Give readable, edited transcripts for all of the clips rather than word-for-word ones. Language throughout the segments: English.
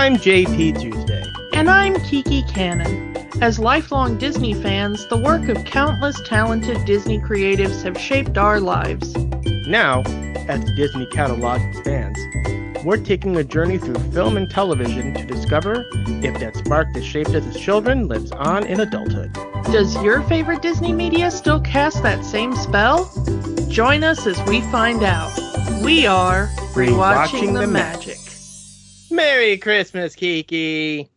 I'm JP Tuesday. And I'm Kiki Cannon. As lifelong Disney fans, the work of countless talented Disney creatives have shaped our lives. Now, as the Disney catalog expands, we're taking a journey through film and television to discover if that spark that shaped us as children lives on in adulthood. Does your favorite Disney media still cast that same spell? Join us as we find out. We are Rewatching the Magic. Merry Christmas, Kiki!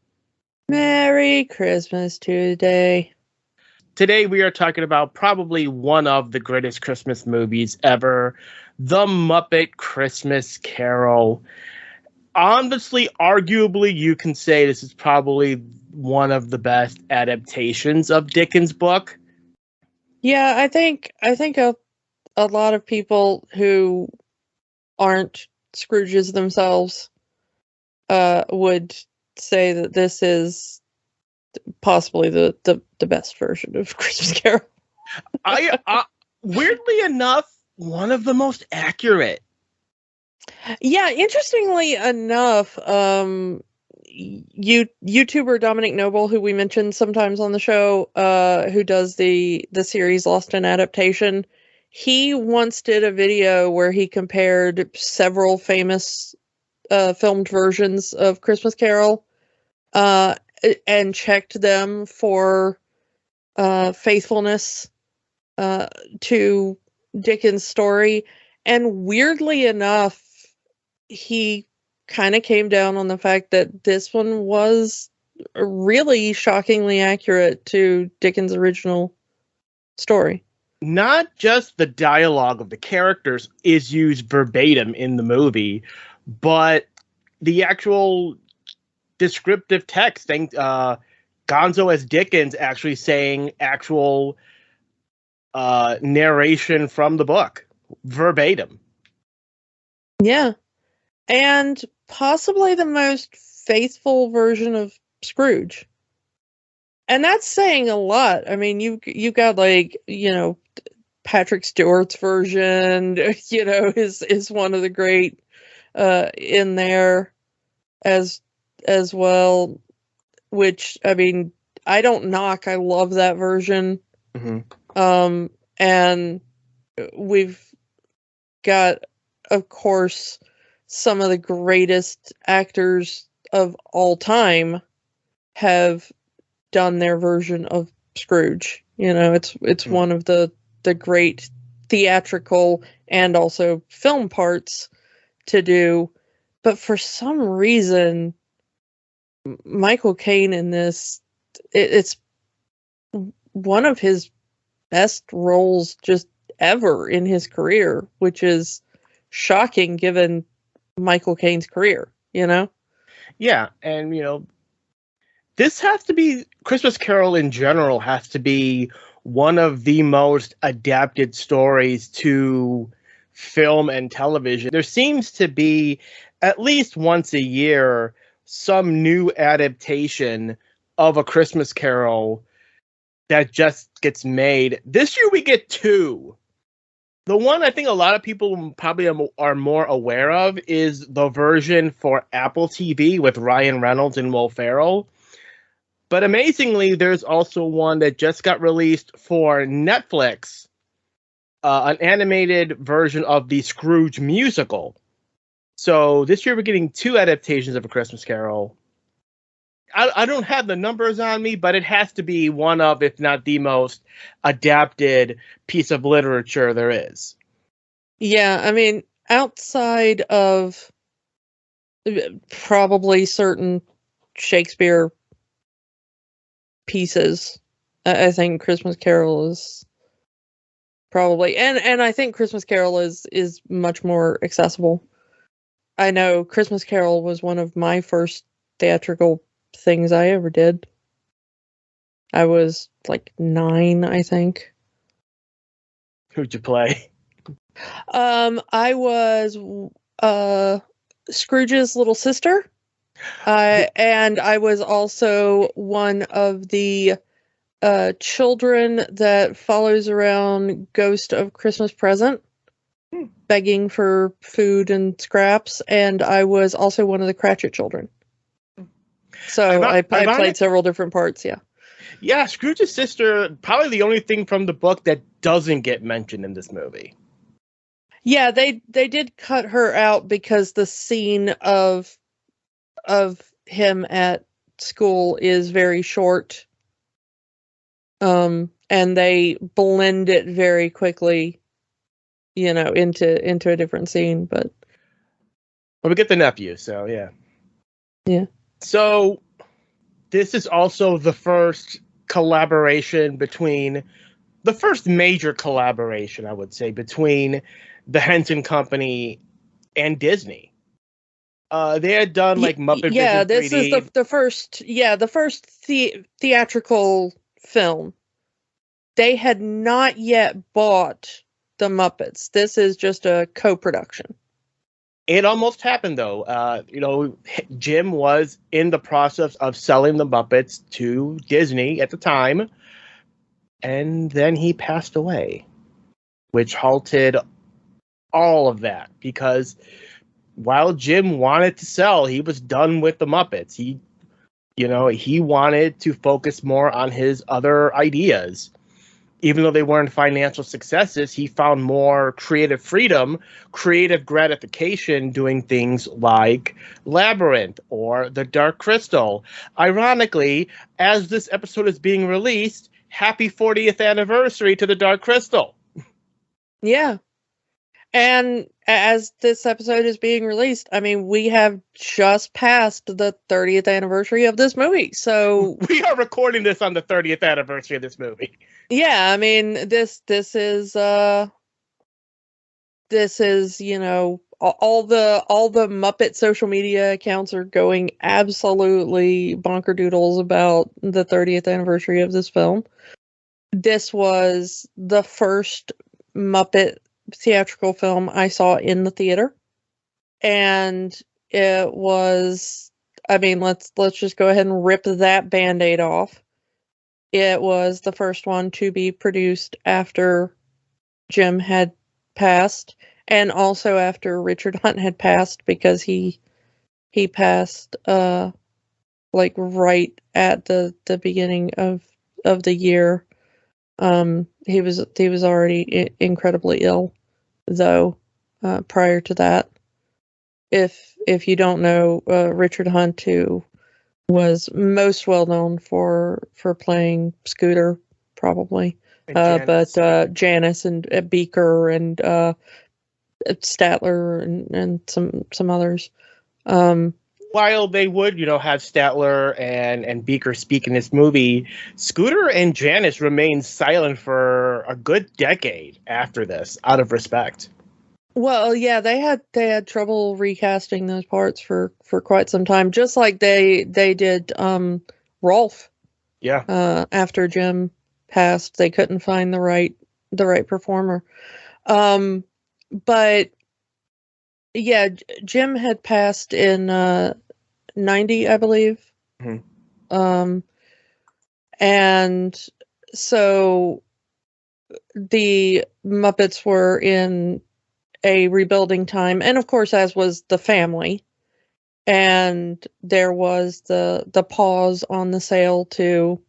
Merry Christmas Tuesday. Today we are talking about probably one of the greatest Christmas movies ever, The Muppet Christmas Carol. Honestly, arguably, you can say this is probably one of the best adaptations of Dickens' book. Yeah, I think a lot of people who aren't Scrooges themselves would say that this is possibly the best version of Christmas Carol. Weirdly enough, one of the most accurate. Yeah, interestingly enough, YouTuber Dominic Noble, who we mentioned sometimes on the show, who does the series Lost in Adaptation, he once did a video where he compared several famous filmed versions of Christmas Carol and checked them for faithfulness to Dickens' story. And weirdly enough, he kind of came down on the fact that this one was really shockingly accurate to Dickens' original story. Not just the dialogue of the characters is used verbatim in the movie, but the actual descriptive text, Gonzo as Dickens actually saying actual narration from the book, verbatim. Yeah. And possibly the most faithful version of Scrooge. And that's saying a lot. I mean, you got Patrick Stewart's version, is one of the great in there as well, which, I mean, I don't knock. I love that version. Mm-hmm. And we've got, of course, some of the greatest actors of all time have done their version of Scrooge. It's one of the great theatrical and also film parts to do. But for some reason, Michael Caine in this, it's one of his best roles just ever in his career, which is shocking given Michael Caine's career, Yeah, and this has to be, Christmas Carol in general has to be one of the most adapted stories to film and television. There seems to be, at least once a year, some new adaptation of A Christmas Carol that just gets made. This year we get two. The one I think a lot of people probably are more aware of is the version for Apple TV with Ryan Reynolds and Will Ferrell. But amazingly, there's also one that just got released for Netflix, an animated version of the Scrooge musical. So this year we're getting two adaptations of A Christmas Carol. I don't have the numbers on me, but it has to be one of, if not the most adapted piece of literature there is. Yeah, I mean, outside of probably certain Shakespeare pieces, I think Christmas Carol is probably, and I think Christmas Carol is much more accessible. I know Christmas Carol was one of my first theatrical things I ever did. I was like 9, I think. Who'd you play? I was Scrooge's little sister. And I was also one of the children that follows around Ghost of Christmas Present, begging for food and scraps, and I was also one of the Cratchit children. So I played several different parts, yeah. Yeah, Scrooge's sister, probably the only thing from the book that doesn't get mentioned in this movie. Yeah, they did cut her out because the scene of him at school is very short. And they blend it very quickly, into a different scene, but we get the nephew, so yeah. Yeah. So this is also the first major collaboration, I would say, between the Henson Company and Disney. They had done like Muppet Vision 3D. This is the first theatrical film. They had not yet bought the Muppets. This is just a co-production. It almost happened, though. Jim was in the process of selling the Muppets to Disney at the time, and then he passed away, which halted all of that, because while Jim wanted to sell, he was done with the Muppets. He wanted to focus more on his other ideas. Even though they weren't financial successes, he found more creative freedom, creative gratification doing things like Labyrinth or The Dark Crystal. Ironically, as this episode is being released, happy 40th anniversary to The Dark Crystal. Yeah. And as this episode is being released, I mean, we have just passed the 30th anniversary of this movie. So we are recording this on the 30th anniversary of this movie. Yeah, I mean, this is all the Muppet social media accounts are going absolutely bonkerdoodles about the 30th anniversary of this film. This was the first Muppet theatrical film I saw in the theater, and it was, I mean, let's just go ahead and rip that Band-Aid off. It was the first one to be produced after Jim had passed, and also after Richard Hunt had passed, because he passed like right at the beginning of the year. He was already incredibly ill, though, prior to that. If you don't know, Richard Hunt, who was most well known for playing Scooter, probably, but Janice and Beaker and Statler and some others. While they would, have Statler and Beaker speak in this movie, Scooter and Janice remained silent for a good decade after this, out of respect. Well, yeah, they had trouble recasting those parts for quite some time, just like they did Rolf. Yeah. After Jim passed, they couldn't find the right performer. But yeah, Jim had passed in 90, I believe. Mm-hmm. And so the Muppets were in a rebuilding time, and of course, as was the family. And there was the pause on the sale to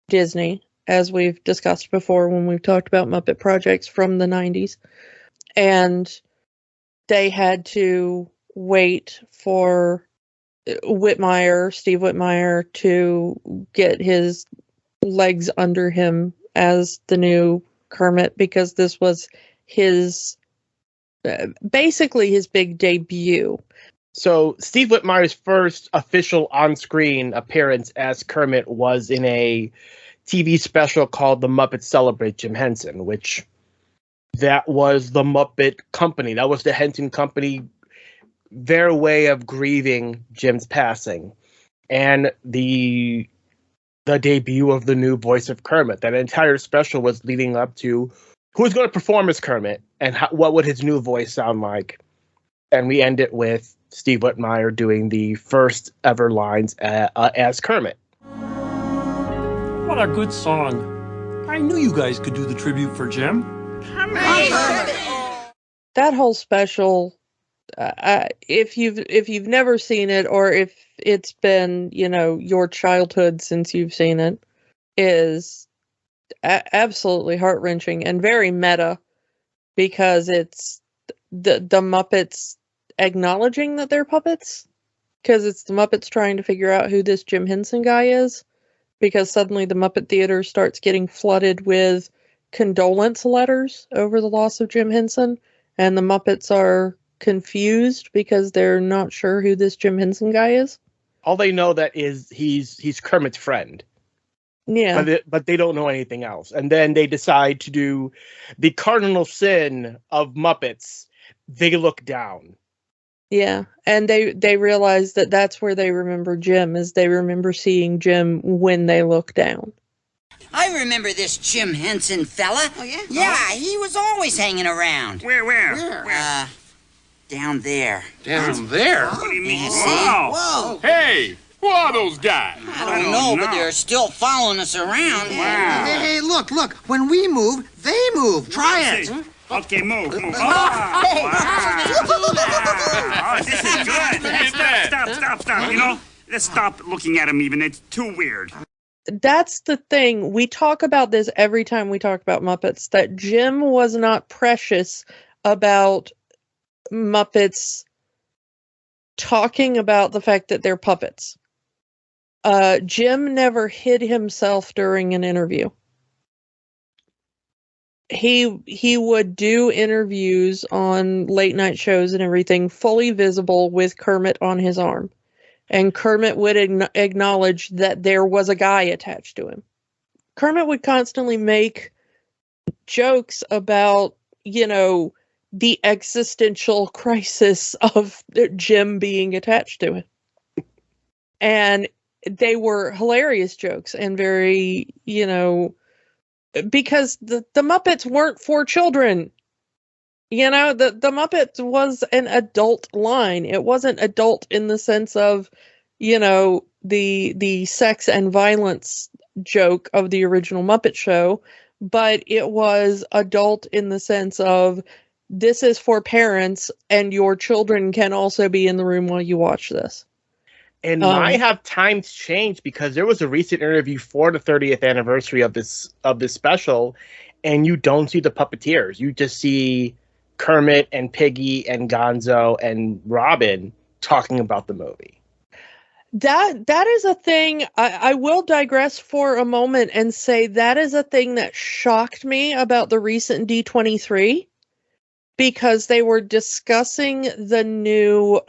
Disney, as we've discussed before when we've talked about Muppet projects from the 90s. And they had to wait for Steve Whitmire, to get his legs under him as the new Kermit, because this was basically his big debut. So Steve Whitmire's first official on-screen appearance as Kermit was in a TV special called The Muppets Celebrate Jim Henson, which that was the Muppet Company. That was the Henson Company, their way of grieving Jim's passing. And the debut of the new voice of Kermit. That entire special was leading up to who's going to perform as Kermit and what would his new voice sound like. And we end it with Steve Whitmire doing the first ever lines as Kermit. What a good song. I knew you guys could do the tribute for Jim. That whole special If you've never seen it, or if it's been, your childhood since you've seen it, is absolutely heart-wrenching and very meta, because it's the Muppets acknowledging that they're puppets, because it's the Muppets trying to figure out who this Jim Henson guy is, because suddenly the Muppet Theater starts getting flooded with condolence letters over the loss of Jim Henson, and the Muppets are confused because they're not sure who this Jim Henson guy is. All they know that is he's Kermit's friend. Yeah. But they don't know anything else. And then they decide to do the cardinal sin of Muppets. They look down. Yeah, and they realize that that's where they remember Jim, is they remember seeing Jim when they look down. I remember this Jim Henson fella. Oh, yeah? Yeah, he was always hanging around. Where? Down there. Down there? What do you mean? Yeah, see? Whoa. Hey, who are those guys? I don't know, but they're still following us around. Wow. Hey, look. When we move, they move. Try it. Okay, move. Oh, this is good. Stop. Let's stop looking at him even. It's too weird. That's the thing. We talk about this every time we talk about Muppets, that Jim was not precious about Muppets talking about the fact that they're puppets. Jim never hid himself during an interview. He would do interviews on late night shows and everything, fully visible, with Kermit on his arm. And Kermit would acknowledge that there was a guy attached to him. Kermit would constantly make jokes about, the existential crisis of Jim being attached to him. And they were hilarious jokes and very, because the Muppets weren't for children. The Muppets was an adult line. It wasn't adult in the sense of, the sex and violence joke of the original Muppet Show, but it was adult in the sense of, this is for parents, and your children can also be in the room while you watch this. And might have times changed, because there was a recent interview for the 30th anniversary of this special, and you don't see the puppeteers. You just see Kermit and Piggy and Gonzo and Robin talking about the movie. That is a thing. I will digress for a moment and say that is a thing that shocked me about the recent D23, because they were discussing the new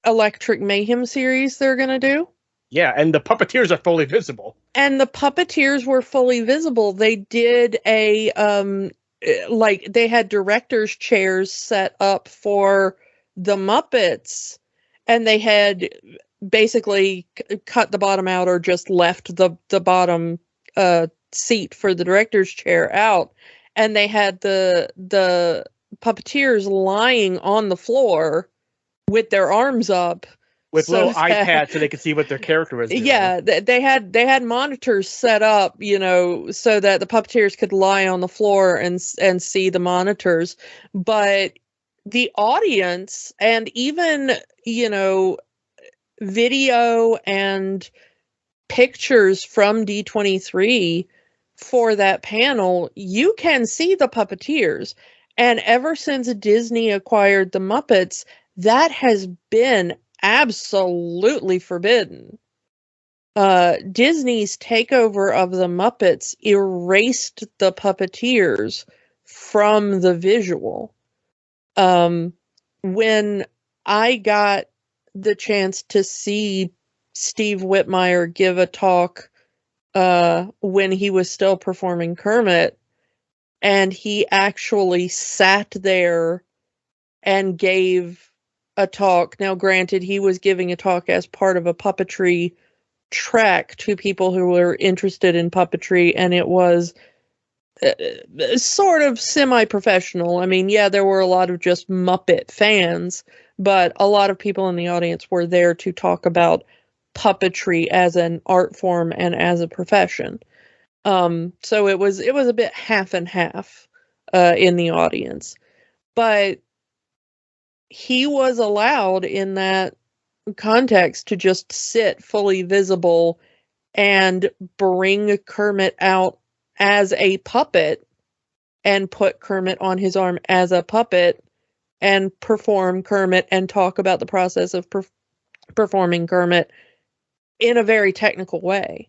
Electric Mayhem series they're going to do. Yeah, and the puppeteers are fully visible. And the puppeteers were fully visible. They did they had directors' chairs set up for the Muppets, and they had basically cut the bottom out, or just left the bottom seat for the director's chair out. And they had the puppeteers lying on the floor with their arms up, with little iPads, so they could see what their character was doing. Yeah, they had monitors set up, so that the puppeteers could lie on the floor and see the monitors. But the audience, and even video and pictures from D23 for that panel, you can see the puppeteers. And ever since Disney acquired the Muppets, that has been absolutely forbidden. Disney's takeover of the Muppets erased the puppeteers from the visual. When I got the chance to see Steve Whitmire give a talk when he was still performing Kermit, and he actually sat there and gave a talk. Now, granted, he was giving a talk as part of a puppetry track to people who were interested in puppetry, and it was sort of semi-professional. I mean, yeah, there were a lot of just Muppet fans, but a lot of people in the audience were there to talk about puppetry as an art form and as a profession. So it was a bit half and half in the audience. But he was allowed in that context to just sit fully visible and bring Kermit out as a puppet and put Kermit on his arm as a puppet and perform Kermit and talk about the process of performing Kermit in a very technical way.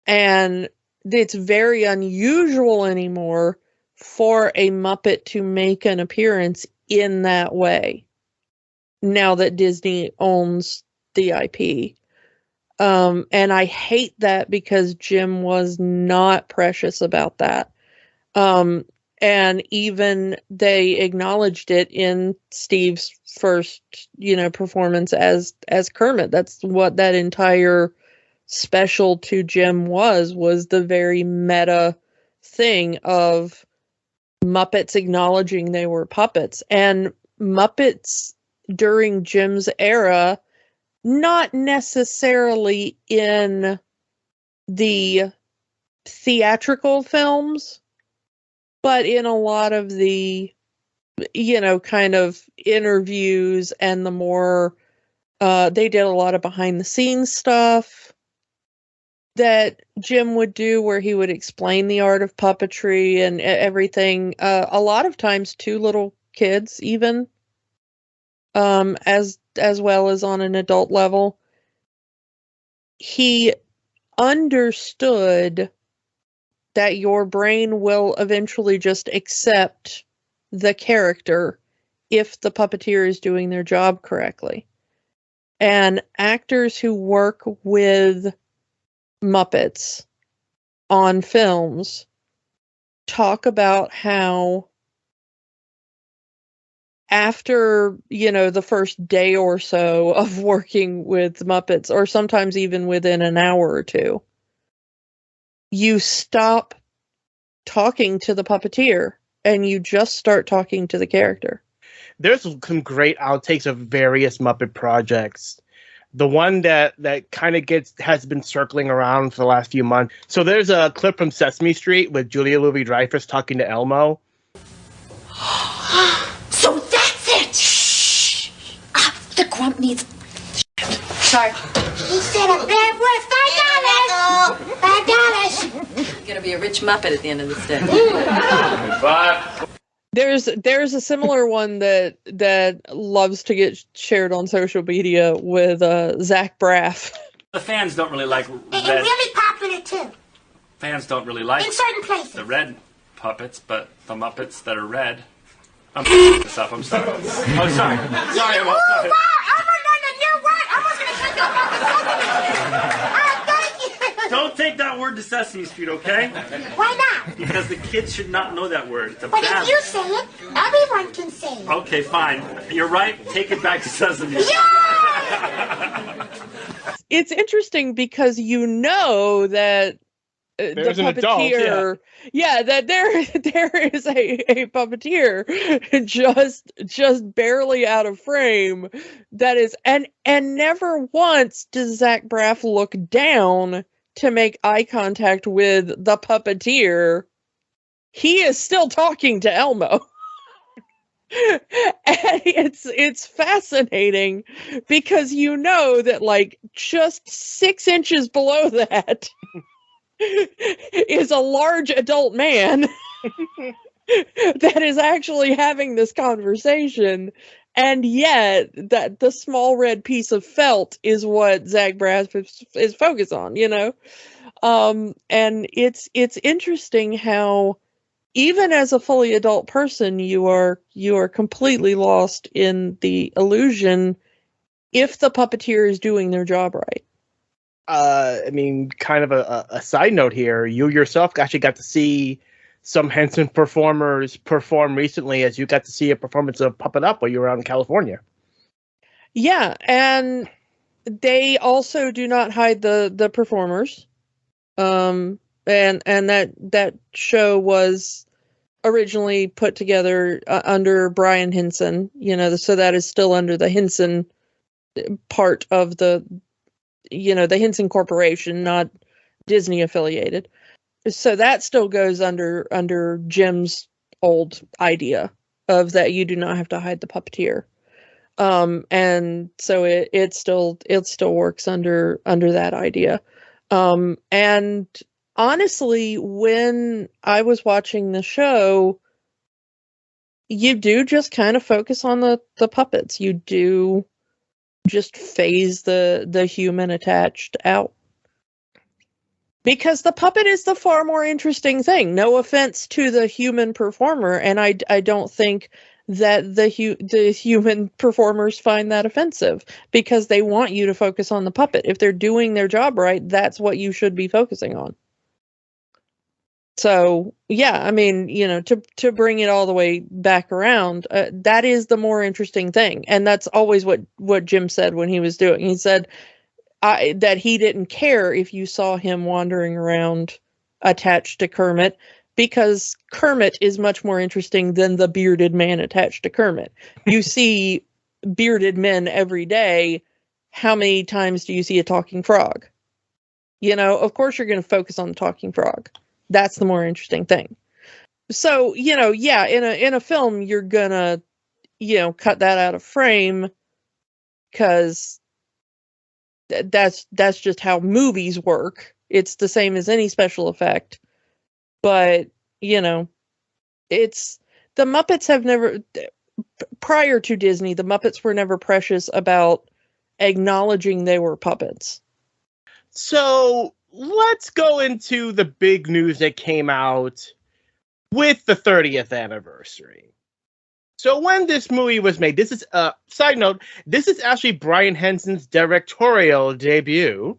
And it's very unusual anymore for a Muppet to make an appearance in that way, now that Disney owns the IP. And I hate that because Jim was not precious about that. And even they acknowledged it in Steve's first, performance as Kermit. That's what that entire special to Jim was the very meta thing of Muppets acknowledging they were puppets. And Muppets during Jim's era, not necessarily in the theatrical films, but in a lot of the, kind of interviews and the more, they did a lot of behind the scenes stuff that Jim would do where he would explain the art of puppetry and everything. A lot of times to little kids even, as well as on an adult level. He understood that your brain will eventually just accept the character if the puppeteer is doing their job correctly. And actors who work with Muppets on films talk about how after, the first day or so of working with Muppets, or sometimes even within an hour or two, you stop talking to the puppeteer and you just start talking to the character. There's some great outtakes of various Muppet projects. The one that kind of has been circling around for the last few months. So there's a clip from Sesame Street with Julia Louis-Dreyfus talking to Elmo. So that's it! Shh! The grump needs... Sorry. He said a bad word. $5. You're gonna be a rich Muppet at the end of this day. There's a similar one that loves to get shared on social media with Zach Braff. The fans don't really like And red. really popular too. Fans don't really like In certain places. the red puppets, but the Muppets that are red. I'm this up. I'm sorry. Oh, sorry. Sorry, I'm Oh, sorry. wow. Oh, no, you're right. I was going to take that Thank you. Don't take that word to Sesame Street, okay? Why not? Because the kids should not know that word. It's a But bad if you say it, everyone can say it. Okay, fine. You're right. Take it back to Sesame Street. Yeah! It's interesting because that There's the an adult, puppeteer, that there is a puppeteer just barely out of frame that is, and never once does Zach Braff look down to make eye contact with the puppeteer. He is still talking to Elmo. And it's fascinating because that like just 6 inches below that is a large adult man that is actually having this conversation, and yet that the small red piece of felt is what Zach Braff is focused on, and it's interesting how even as a fully adult person you are completely lost in the illusion if the puppeteer is doing their job right. Kind of a side note here. You yourself actually got to see some Henson performers perform recently, as you got to see a performance of Puppet Up while you were out in California. Yeah, and they also do not hide the performers. And that show was originally put together under Brian Henson, so that is still under the Henson part of the Henson Corporation, not Disney affiliated. So that still goes under Jim's old idea of that you do not have to hide the puppeteer. And so it still works under that idea. And honestly, when I was watching the show, you do just kind of focus on the puppets. You do just phase the human attached out. Because the puppet is the far more interesting thing. No offense to the human performer, and I don't think that the human performers find that offensive, because they want you to focus on the puppet. If they're doing their job right, that's what you should be focusing on. So, yeah, I mean, to bring it all the way back around, that is the more interesting thing. And that's always what Jim said when he was doing. He said that he didn't care if you saw him wandering around attached to Kermit, because Kermit is much more interesting than the bearded man attached to Kermit. You see bearded men every day. How many times do you see a talking frog? Of course you're going to focus on the talking frog. That's the more interesting thing. So, yeah, in a film, you're gonna, cut that out of frame, because that's just how movies work. It's the same as any special effect. But, it's, the Muppets have never, prior to Disney, the Muppets were never precious about acknowledging they were puppets. So let's go into the big news that came out with the 30th anniversary. So when this movie was made, this is a side note, this is actually Brian Henson's directorial debut,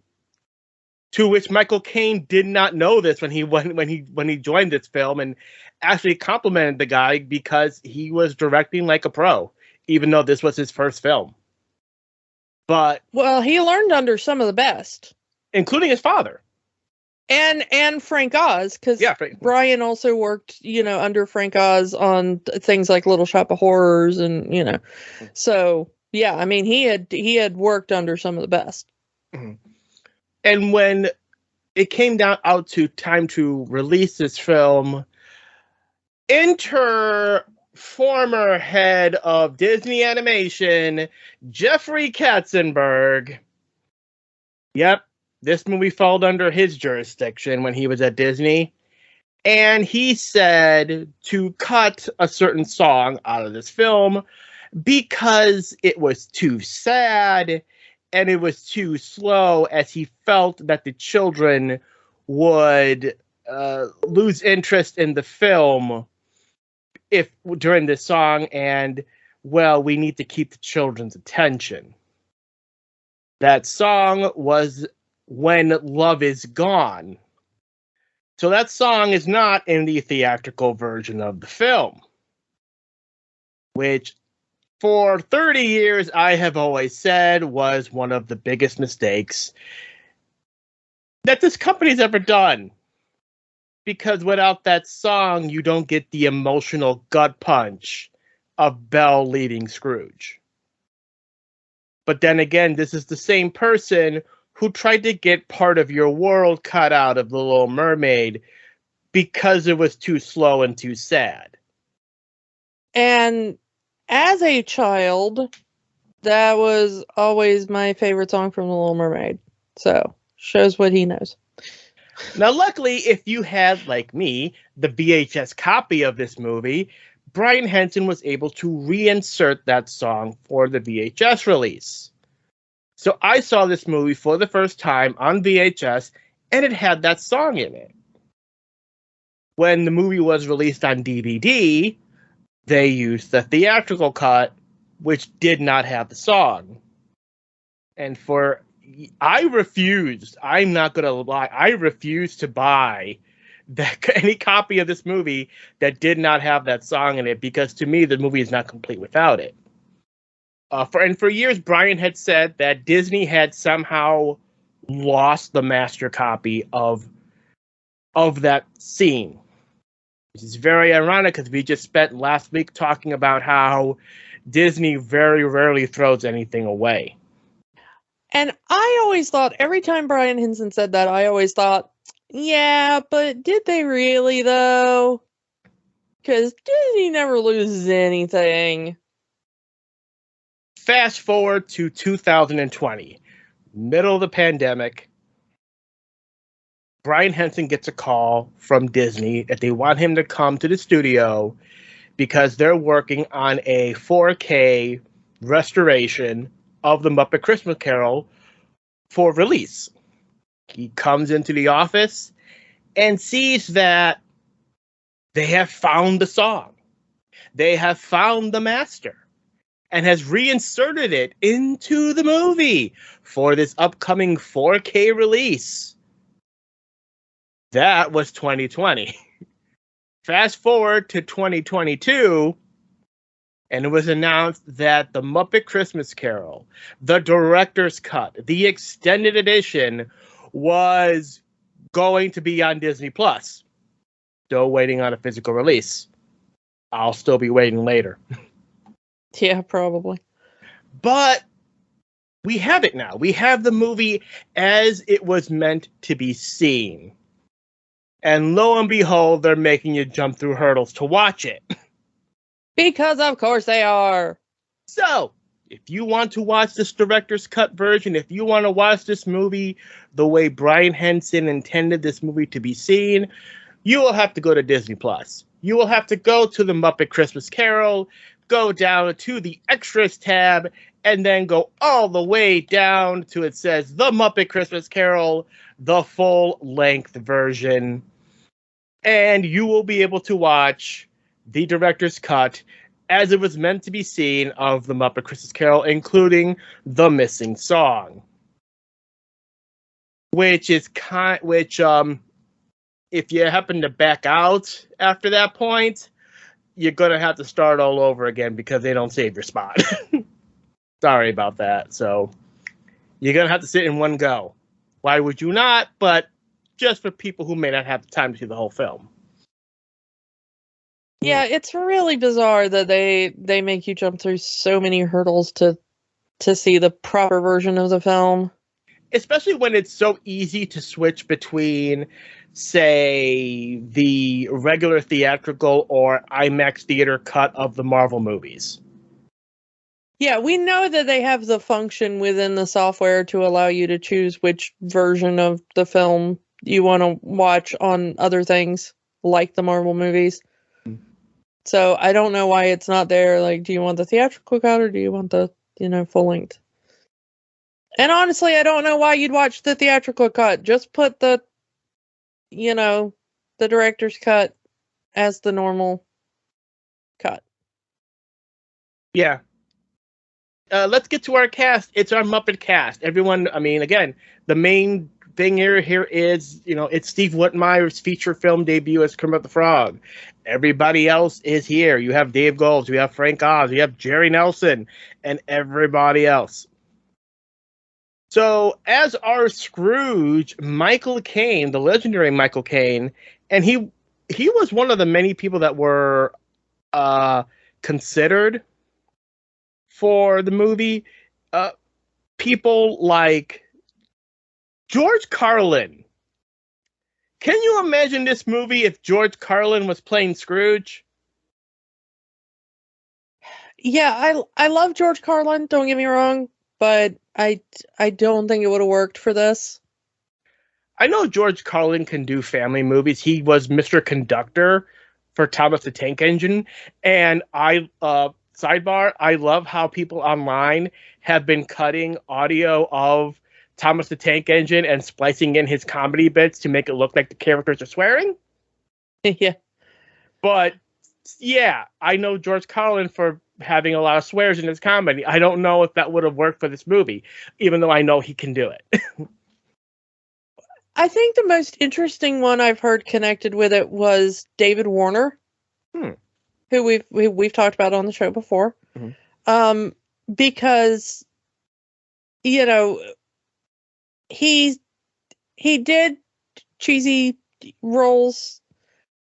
to which Michael Caine did not know this when he joined this film, and actually complimented the guy because he was directing like a pro, even though this was his first film. But well, he learned under some of the best, including his father. And Frank Oz, because Brian also worked, under Frank Oz on things like Little Shop of Horrors, and so yeah, I mean he had worked under some of the best. Mm-hmm. And when it came out to time to release this film, enter former head of Disney Animation, Jeffrey Katzenberg. Yep. This movie fell under his jurisdiction when he was at Disney. And he said to cut a certain song out of this film because it was too sad and it was too slow, as he felt that the children would lose interest in the film during this song. And, well, we need to keep the children's attention. That song was When Love Is Gone. So that song is not in the theatrical version of the film, which for 30 years I have always said was one of the biggest mistakes that this company's ever done. Because without that song, you don't get the emotional gut punch of Belle leading Scrooge. But then again, this is the same person who tried to get Part of Your World cut out of The Little Mermaid because it was too slow and too sad. And as a child, that was always my favorite song from The Little Mermaid. So, shows what he knows. Now, luckily, if you had, like me, the VHS copy of this movie, Brian Henson was able to reinsert that song for the VHS release. So I saw this movie for the first time on VHS, and it had that song in it. When the movie was released on DVD, they used the theatrical cut, which did not have the song. And I refused, I'm not going to lie, I refused to buy any copy of this movie that did not have that song in it, because to me, the movie is not complete without it. For years, Brian had said that Disney had somehow lost the master copy of that scene, which is very ironic because we just spent last week talking about how Disney very rarely throws anything away. And I always thought, every time Brian Henson said that, I always thought, yeah, but did they really, though? Because Disney never loses anything. Fast forward to 2020, middle of the pandemic. Brian Henson gets a call from Disney that they want him to come to the studio because they're working on a 4K restoration of the Muppet Christmas Carol for release. He comes into the office and sees that they have found the song. They have found the master and has reinserted it into the movie for this upcoming 4K release. That was 2020. Fast forward to 2022, and it was announced that the Muppet Christmas Carol, the director's cut, the extended edition, was going to be on Disney Plus. Still waiting on a physical release. I'll still be waiting later. Yeah, probably. But we have it now. We have the movie as it was meant to be seen. And lo and behold, they're making you jump through hurdles to watch it. Because of course they are. So, if you want to watch this director's cut version, if you want to watch this movie the way Brian Henson intended this movie to be seen, you will have to go to Disney Plus. You will have to go to the Muppet Christmas Carol, go down to the Extras tab, and then go all the way down to it says The Muppet Christmas Carol, the full-length version. And you will be able to watch the director's cut as it was meant to be seen of the Muppet Christmas Carol, including the missing song. Which, if you happen to back out after that point, you're going to have to start all over again because they don't save your spot. Sorry about that. So you're going to have to sit in one go. Why would you not? But just for people who may not have the time to see the whole film. Yeah, it's really bizarre that they make you jump through so many hurdles to see the proper version of the film. Especially when it's so easy to switch between, say, the regular theatrical or IMAX theater cut of the Marvel movies. Yeah, we know that they have the function within the software to allow you to choose which version of the film you want to watch on other things, like the Marvel movies. So I don't know why it's not there. Like, do you want the theatrical cut or do you want the, full length? And honestly, I don't know why you'd watch the theatrical cut. Just put the director's cut as the normal cut. Yeah. Let's get to our cast. It's our Muppet cast. Everyone, again, the main thing here is, it's Steve Whitmire's feature film debut as Kermit the Frog. Everybody else is here. You have Dave Goelz, you have Frank Oz, you have Jerry Nelson, and everybody else. So, as our Scrooge, Michael Caine, the legendary Michael Caine, and he was one of the many people that were considered for the movie. People like George Carlin. Can you imagine this movie if George Carlin was playing Scrooge? Yeah, I love George Carlin, don't get me wrong, but I don't think it would have worked for this. I know George Carlin can do family movies. He was Mr. Conductor for Thomas the Tank Engine, and sidebar, I love how people online have been cutting audio of Thomas the Tank Engine and splicing in his comedy bits to make it look like the characters are swearing. Yeah. But, yeah, I know George Carlin for having a lot of swears in his comedy. I don't know if that would have worked for this movie, even though I know he can do it. I think the most interesting one I've heard connected with it was David Warner, who we've talked about on the show before. Mm-hmm. Because, he did cheesy roles,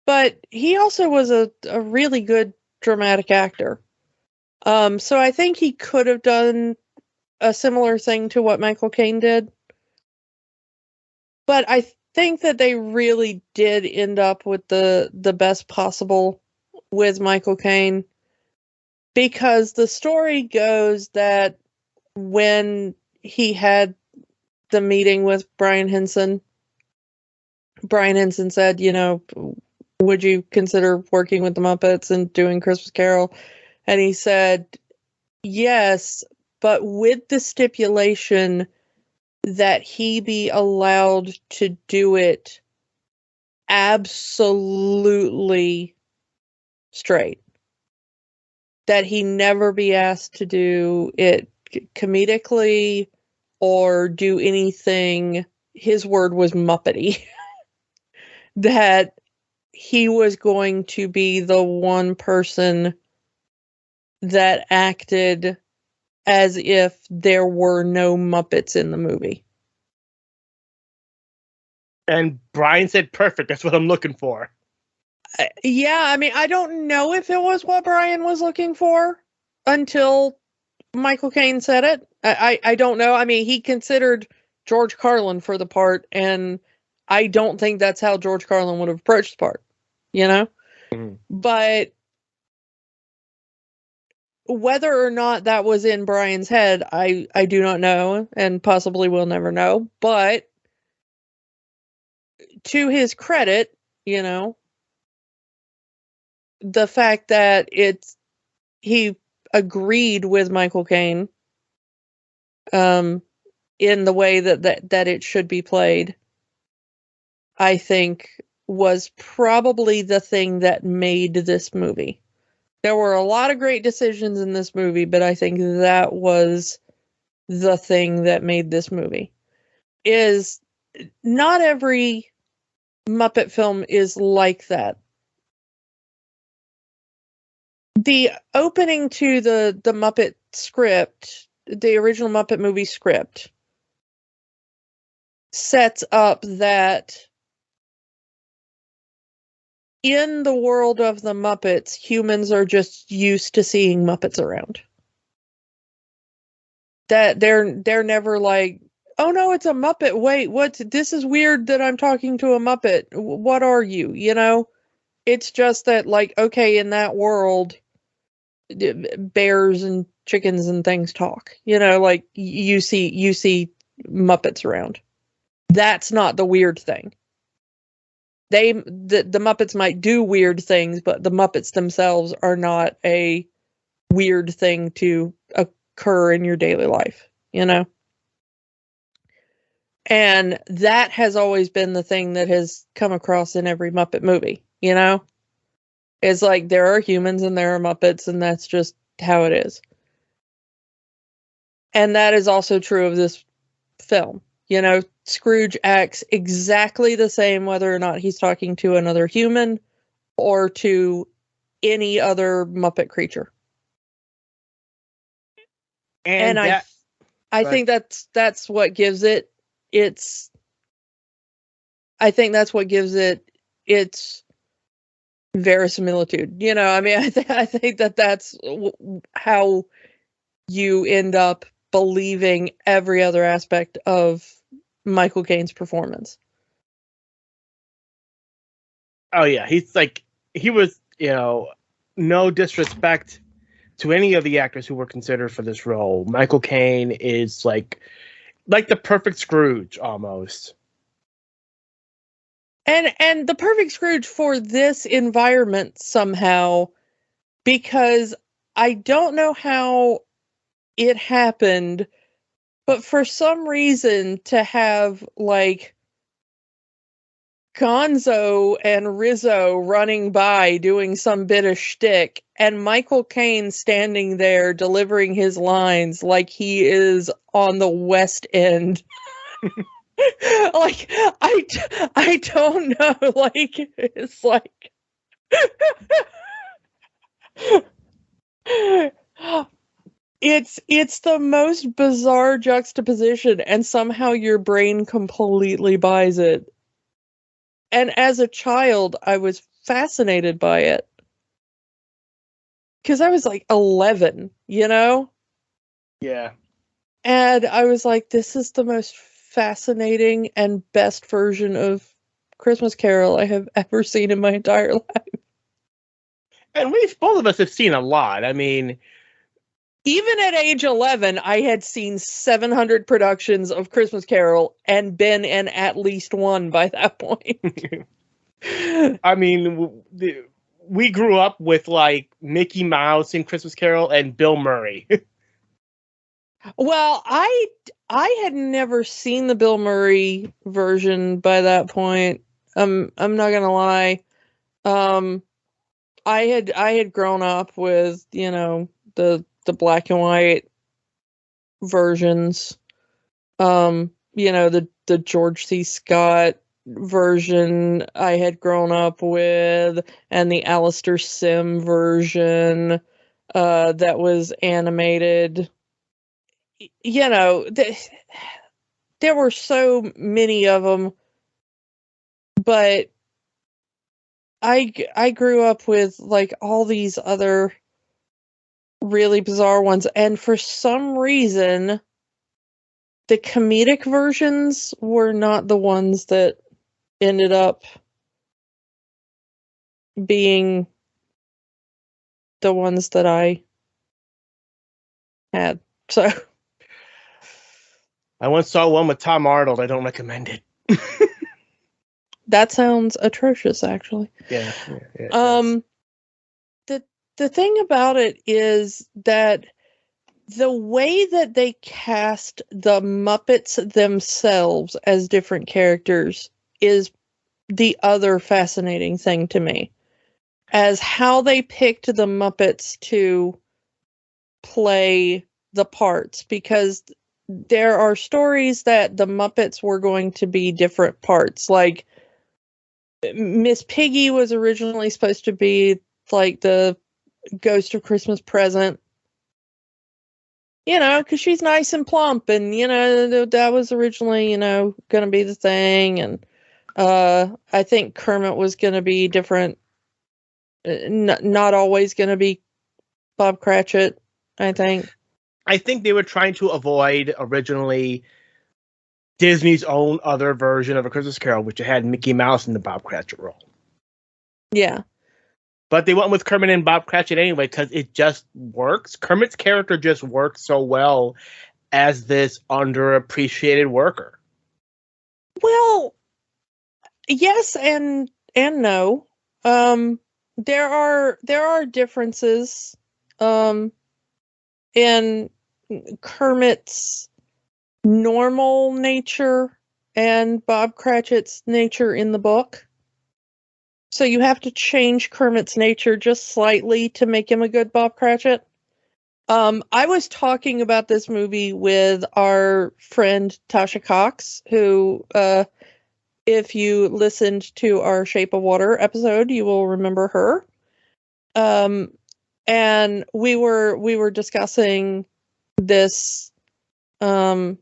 but he also was a really good dramatic actor. So I think he could have done a similar thing to what Michael Caine did. But I think that they really did end up with the best possible with Michael Caine. Because the story goes that when he had the meeting with Brian Henson said, would you consider working with the Muppets and doing Christmas Carol? And he said, yes, but with the stipulation that he be allowed to do it absolutely straight. That he never be asked to do it comedically or do anything, his word was Muppety. That he was going to be the one person that acted as if there were no Muppets in the movie. And Brian said, perfect, that's what I'm looking for. Yeah, I mean, I don't know if it was what Brian was looking for until Michael Caine said it. I don't know. I mean, he considered George Carlin for the part, and I don't think that's how George Carlin would have approached the part, Mm-hmm. But whether or not that was in Brian's head, I do not know, and possibly will never know. But to his credit, the fact that he agreed with Michael Caine in the way that it should be played, I think was probably the thing that made this movie. There were a lot of great decisions in this movie, but I think that was the thing that made this movie. Is not every Muppet film is like that. The opening to the Muppet script, the original Muppet movie script, sets up that in the world of the Muppets, humans are just used to seeing Muppets around. That they're never like, oh no, it's a Muppet. Wait, this is weird that I'm talking to a Muppet. What are you? It's just that, like, okay, in that world, bears and chickens and things talk. Like you see Muppets around. That's not the weird thing. The Muppets might do weird things, but the Muppets themselves are not a weird thing to occur in your daily life, And that has always been the thing that has come across in every Muppet movie, It's like there are humans and there are Muppets, and that's just how it is. And that is also true of this film. Scrooge acts exactly the same whether or not he's talking to another human or to any other Muppet creature. And I think that's what gives it its verisimilitude. I mean, I think that's how you end up believing every other aspect of Michael Caine's performance. Oh yeah, he was, no disrespect to any of the actors who were considered for this role. Michael Caine is like the perfect Scrooge almost. And the perfect Scrooge for this environment somehow, because I don't know how it happened, but for some reason to have like Gonzo and Rizzo running by doing some bit of shtick and Michael Caine standing there delivering his lines like he is on the West End. Like, I don't know, like, it's like it's the most bizarre juxtaposition, and somehow your brain completely buys it. And as a child, I was fascinated by it. Because I was like 11, Yeah. And I was like, this is the most fascinating and best version of Christmas Carol I have ever seen in my entire life. And both of us have seen a lot. I mean, even at age 11, I had seen 700 productions of Christmas Carol and been in at least one by that point. I mean, we grew up with like Mickey Mouse in Christmas Carol and Bill Murray. Well, I had never seen the Bill Murray version by that point. I'm not gonna lie. I had grown up with, the black and white versions. The George C. Scott version I had grown up with, and the Alistair Sim version that was animated. There were so many of them, but I grew up with like all these other really bizarre ones, and for some reason the comedic versions were not the ones that ended up being the ones that I had. So I once saw one with Tom Arnold. I don't recommend it. that sounds atrocious, actually. Yeah. The thing about it is that the way that they cast the Muppets themselves as different characters is the other fascinating thing to me. As how they picked the Muppets to play the parts, because there are stories that the Muppets were going to be different parts. Like, Miss Piggy was originally supposed to be like the Ghost of Christmas Present, because she's nice and plump, and that was originally going to be the thing. And I think Kermit was going to be different, not always going to be Bob Cratchit. I think they were trying to avoid originally Disney's own other version of A Christmas Carol, which had Mickey Mouse in the Bob Cratchit role. Yeah. But they went with Kermit and Bob Cratchit anyway because it just works. Kermit's character just works so well as this underappreciated worker. Well, yes and no. There are differences in Kermit's normal nature and Bob Cratchit's nature in the book. So you have to change Kermit's nature just slightly to make him a good Bob Cratchit. I was talking about this movie with our friend Tasha Cox, who, if you listened to our Shape of Water episode, you will remember her. And we were discussing this film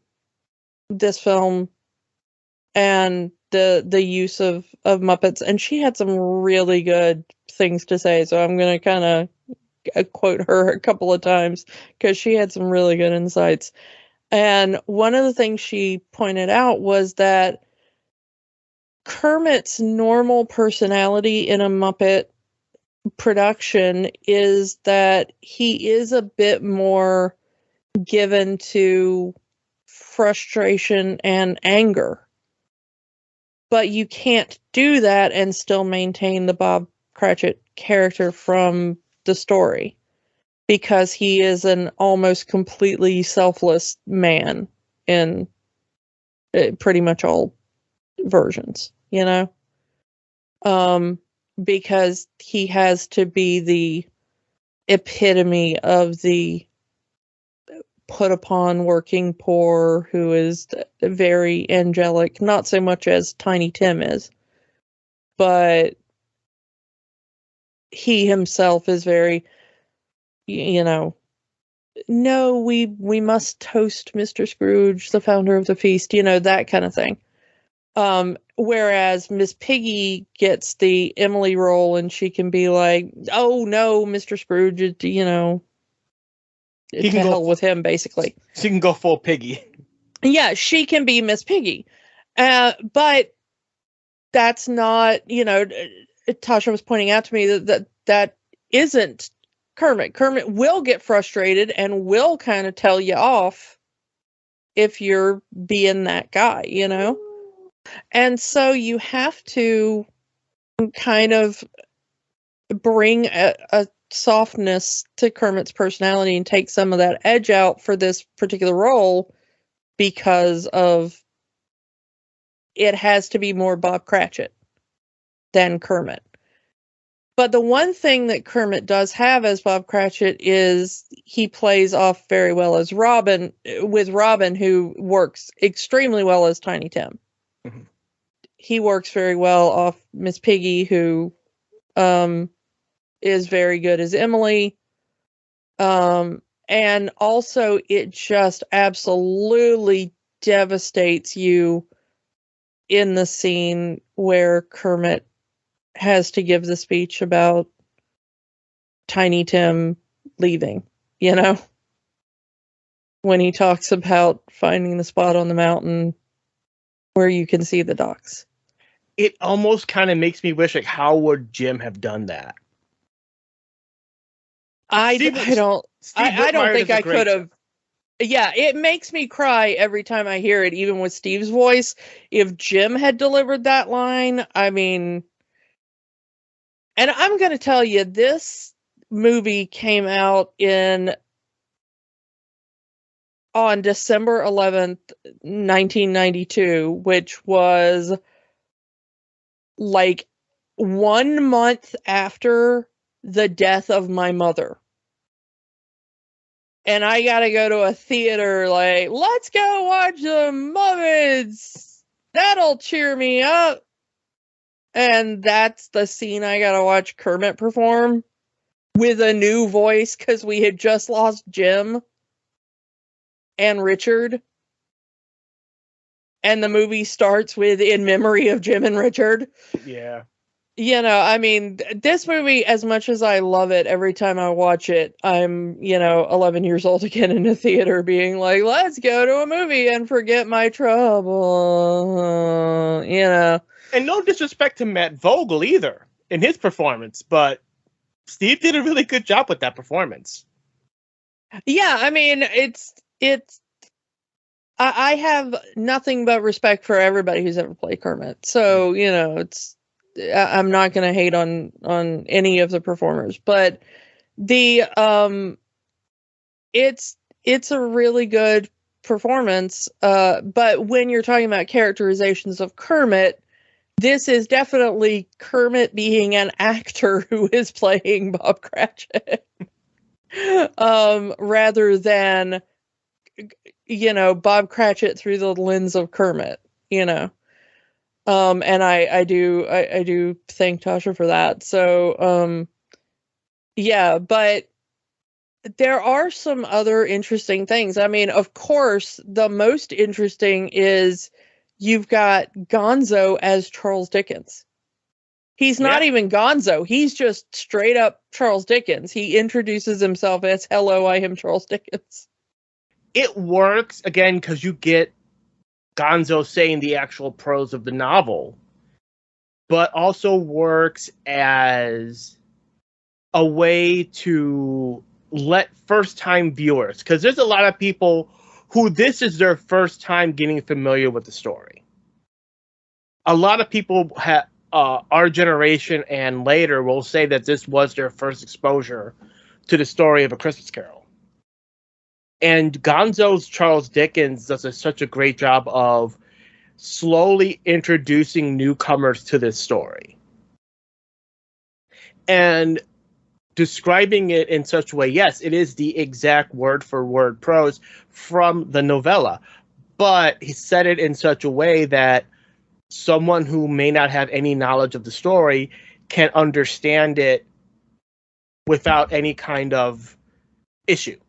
and the use of Muppets, and she had some really good things to say, so I'm going to kind of quote her a couple of times because she had some really good insights. And one of the things she pointed out was that Kermit's normal personality in a Muppet production is that he is a bit more given to frustration and anger. But you can't do that and still maintain the Bob Cratchit character from the story, because he is an almost completely selfless man in pretty much all versions, because he has to be the epitome of the put upon working poor who is very angelic, not so much as Tiny Tim is, but he himself is very, no, we must toast Mr. Scrooge, the founder of the feast, that kind of thing. Whereas Miss Piggy gets the Emily role and she can be like, oh no, Mr. Scrooge, He to hell with him, basically. She can go full Piggy. Yeah, she can be Miss Piggy. But that's not, Tasha was pointing out to me that isn't Kermit. Kermit will get frustrated and will kind of tell you off if you're being that guy, you know? And so you have to kind of bring a softness to Kermit's personality and take some of that edge out for this particular role, because of it has to be more Bob Cratchit than Kermit. But the one thing that Kermit does have as Bob Cratchit is he plays off very well as Robin, with Robin, who works extremely well as Tiny Tim. Mhm. He works very well off Miss Piggy, who is very good as Emily. And also it just absolutely devastates you in the scene where Kermit has to give the speech about Tiny Tim leaving, you know? When he talks about finding the spot on the mountain where you can see the docks. It almost kind of makes me wish, like, how would Jim have done that? I don't Whitmire think does a I great could have. Yeah, it makes me cry every time I hear it, even with Steve's voice. If Jim had delivered that line, I mean, and I'm going to tell you, this movie came out on December 11th, 1992, which was like 1 month after the death of my mother. And I gotta go to a theater, like, let's go watch the Muppets. That'll cheer me up. And that's the scene I gotta watch Kermit perform with a new voice, because we had just lost Jim and Richard. And the movie starts with "In Memory of Jim and Richard." Yeah. You know, I mean, this movie, as much as I love it, every time I watch it, I'm, 11 years old again in a theater being like, let's go to a movie and forget my trouble, And no disrespect to Matt Vogel either in his performance, but Steve did a really good job with that performance. Yeah, I mean, I have nothing but respect for everybody who's ever played Kermit. So, I'm not going to hate on any of the performers, but it's a really good performance. But when you're talking about characterizations of Kermit, this is definitely Kermit being an actor who is playing Bob Cratchit, rather than, Bob Cratchit through the lens of Kermit, and I do thank Tasha for that. So, yeah, but there are some other interesting things. I mean, of course, the most interesting is you've got Gonzo as Charles Dickens. He's not even Gonzo. He's just straight up Charles Dickens. He introduces himself as, "Hello, I am Charles Dickens." It works, again, because you get Gonzo saying the actual prose of the novel, but also works as a way to let first-time viewers, because there's a lot of people who this is their first time getting familiar with the story. A lot of people our generation and later will say that this was their first exposure to the story of A Christmas Carol. And Gonzo's Charles Dickens does such a great job of slowly introducing newcomers to this story and describing it in such a way. Yes, it is the exact word for word prose from the novella, but he said it in such a way that someone who may not have any knowledge of the story can understand it without any kind of issue.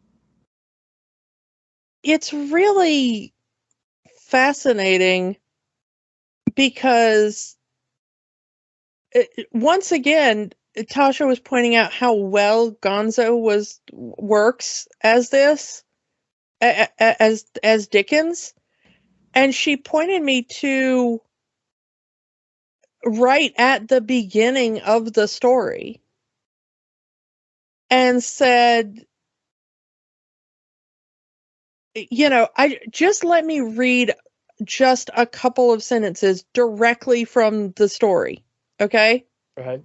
It's really fascinating because, once again, Tasha was pointing out how well Gonzo works as this, as Dickens, and she pointed me to right at the beginning of the story, and said, I just let me read just a couple of sentences directly from the story. Okay? Go ahead.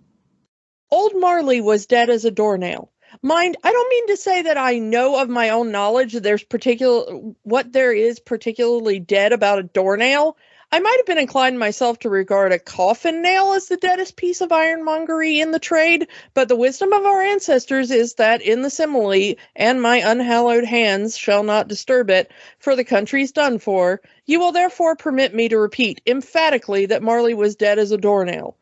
Old Marley was dead as a doornail. Mind, I don't mean to say that I know of my own knowledge that what there is particularly dead about a doornail. I might have been inclined myself to regard a coffin nail as the deadest piece of ironmongery in the trade, but the wisdom of our ancestors is that in the simile, and my unhallowed hands shall not disturb it, for the country's done for, you will therefore permit me to repeat emphatically that Marley was dead as a doornail.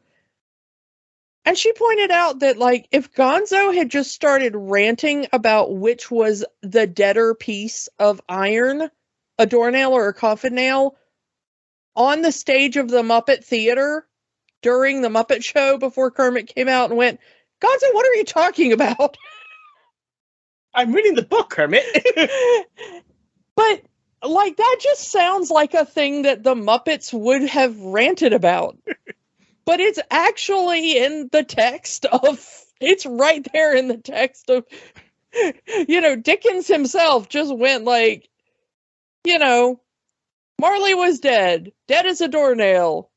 And she pointed out that, like, if Gonzo had just started ranting about which was the deader piece of iron, a doornail or a coffin nail, on the stage of the Muppet Theater during the Muppet Show before Kermit came out and went, Gonzo, what are you talking about? I'm reading the book, Kermit. But, like, that just sounds like a thing that the Muppets would have ranted about. But it's actually in the text it's right there in the text of, Dickens himself just went like, Marley was dead as a doornail.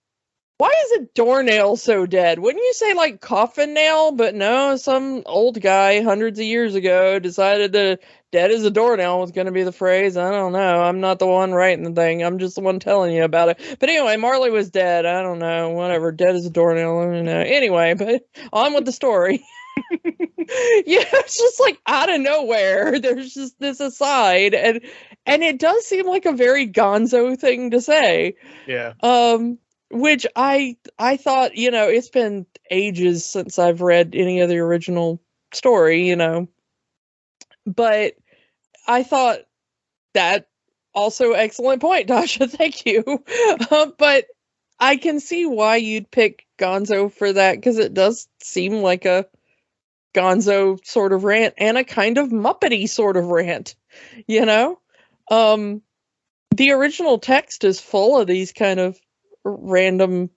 Why is a doornail so dead? Wouldn't you say like coffin nail? But no, some old guy hundreds of years ago decided that dead as a doornail was going to be the phrase. I don't know. I'm not the one writing the thing. I'm just the one telling you about it. But anyway, Marley was dead. I don't know. Whatever. Dead as a doornail. I don't know. Anyway, but on with the story. It's just like out of nowhere. There's just this aside. And it does seem like a very Gonzo thing to say. Yeah. Which I thought, it's been ages since I've read any of the original story, But I thought that also excellent point, Dasha. Thank you. But I can see why you'd pick Gonzo for that, because it does seem like a Gonzo sort of rant and a kind of Muppety sort of rant, The original text is full of these kind of random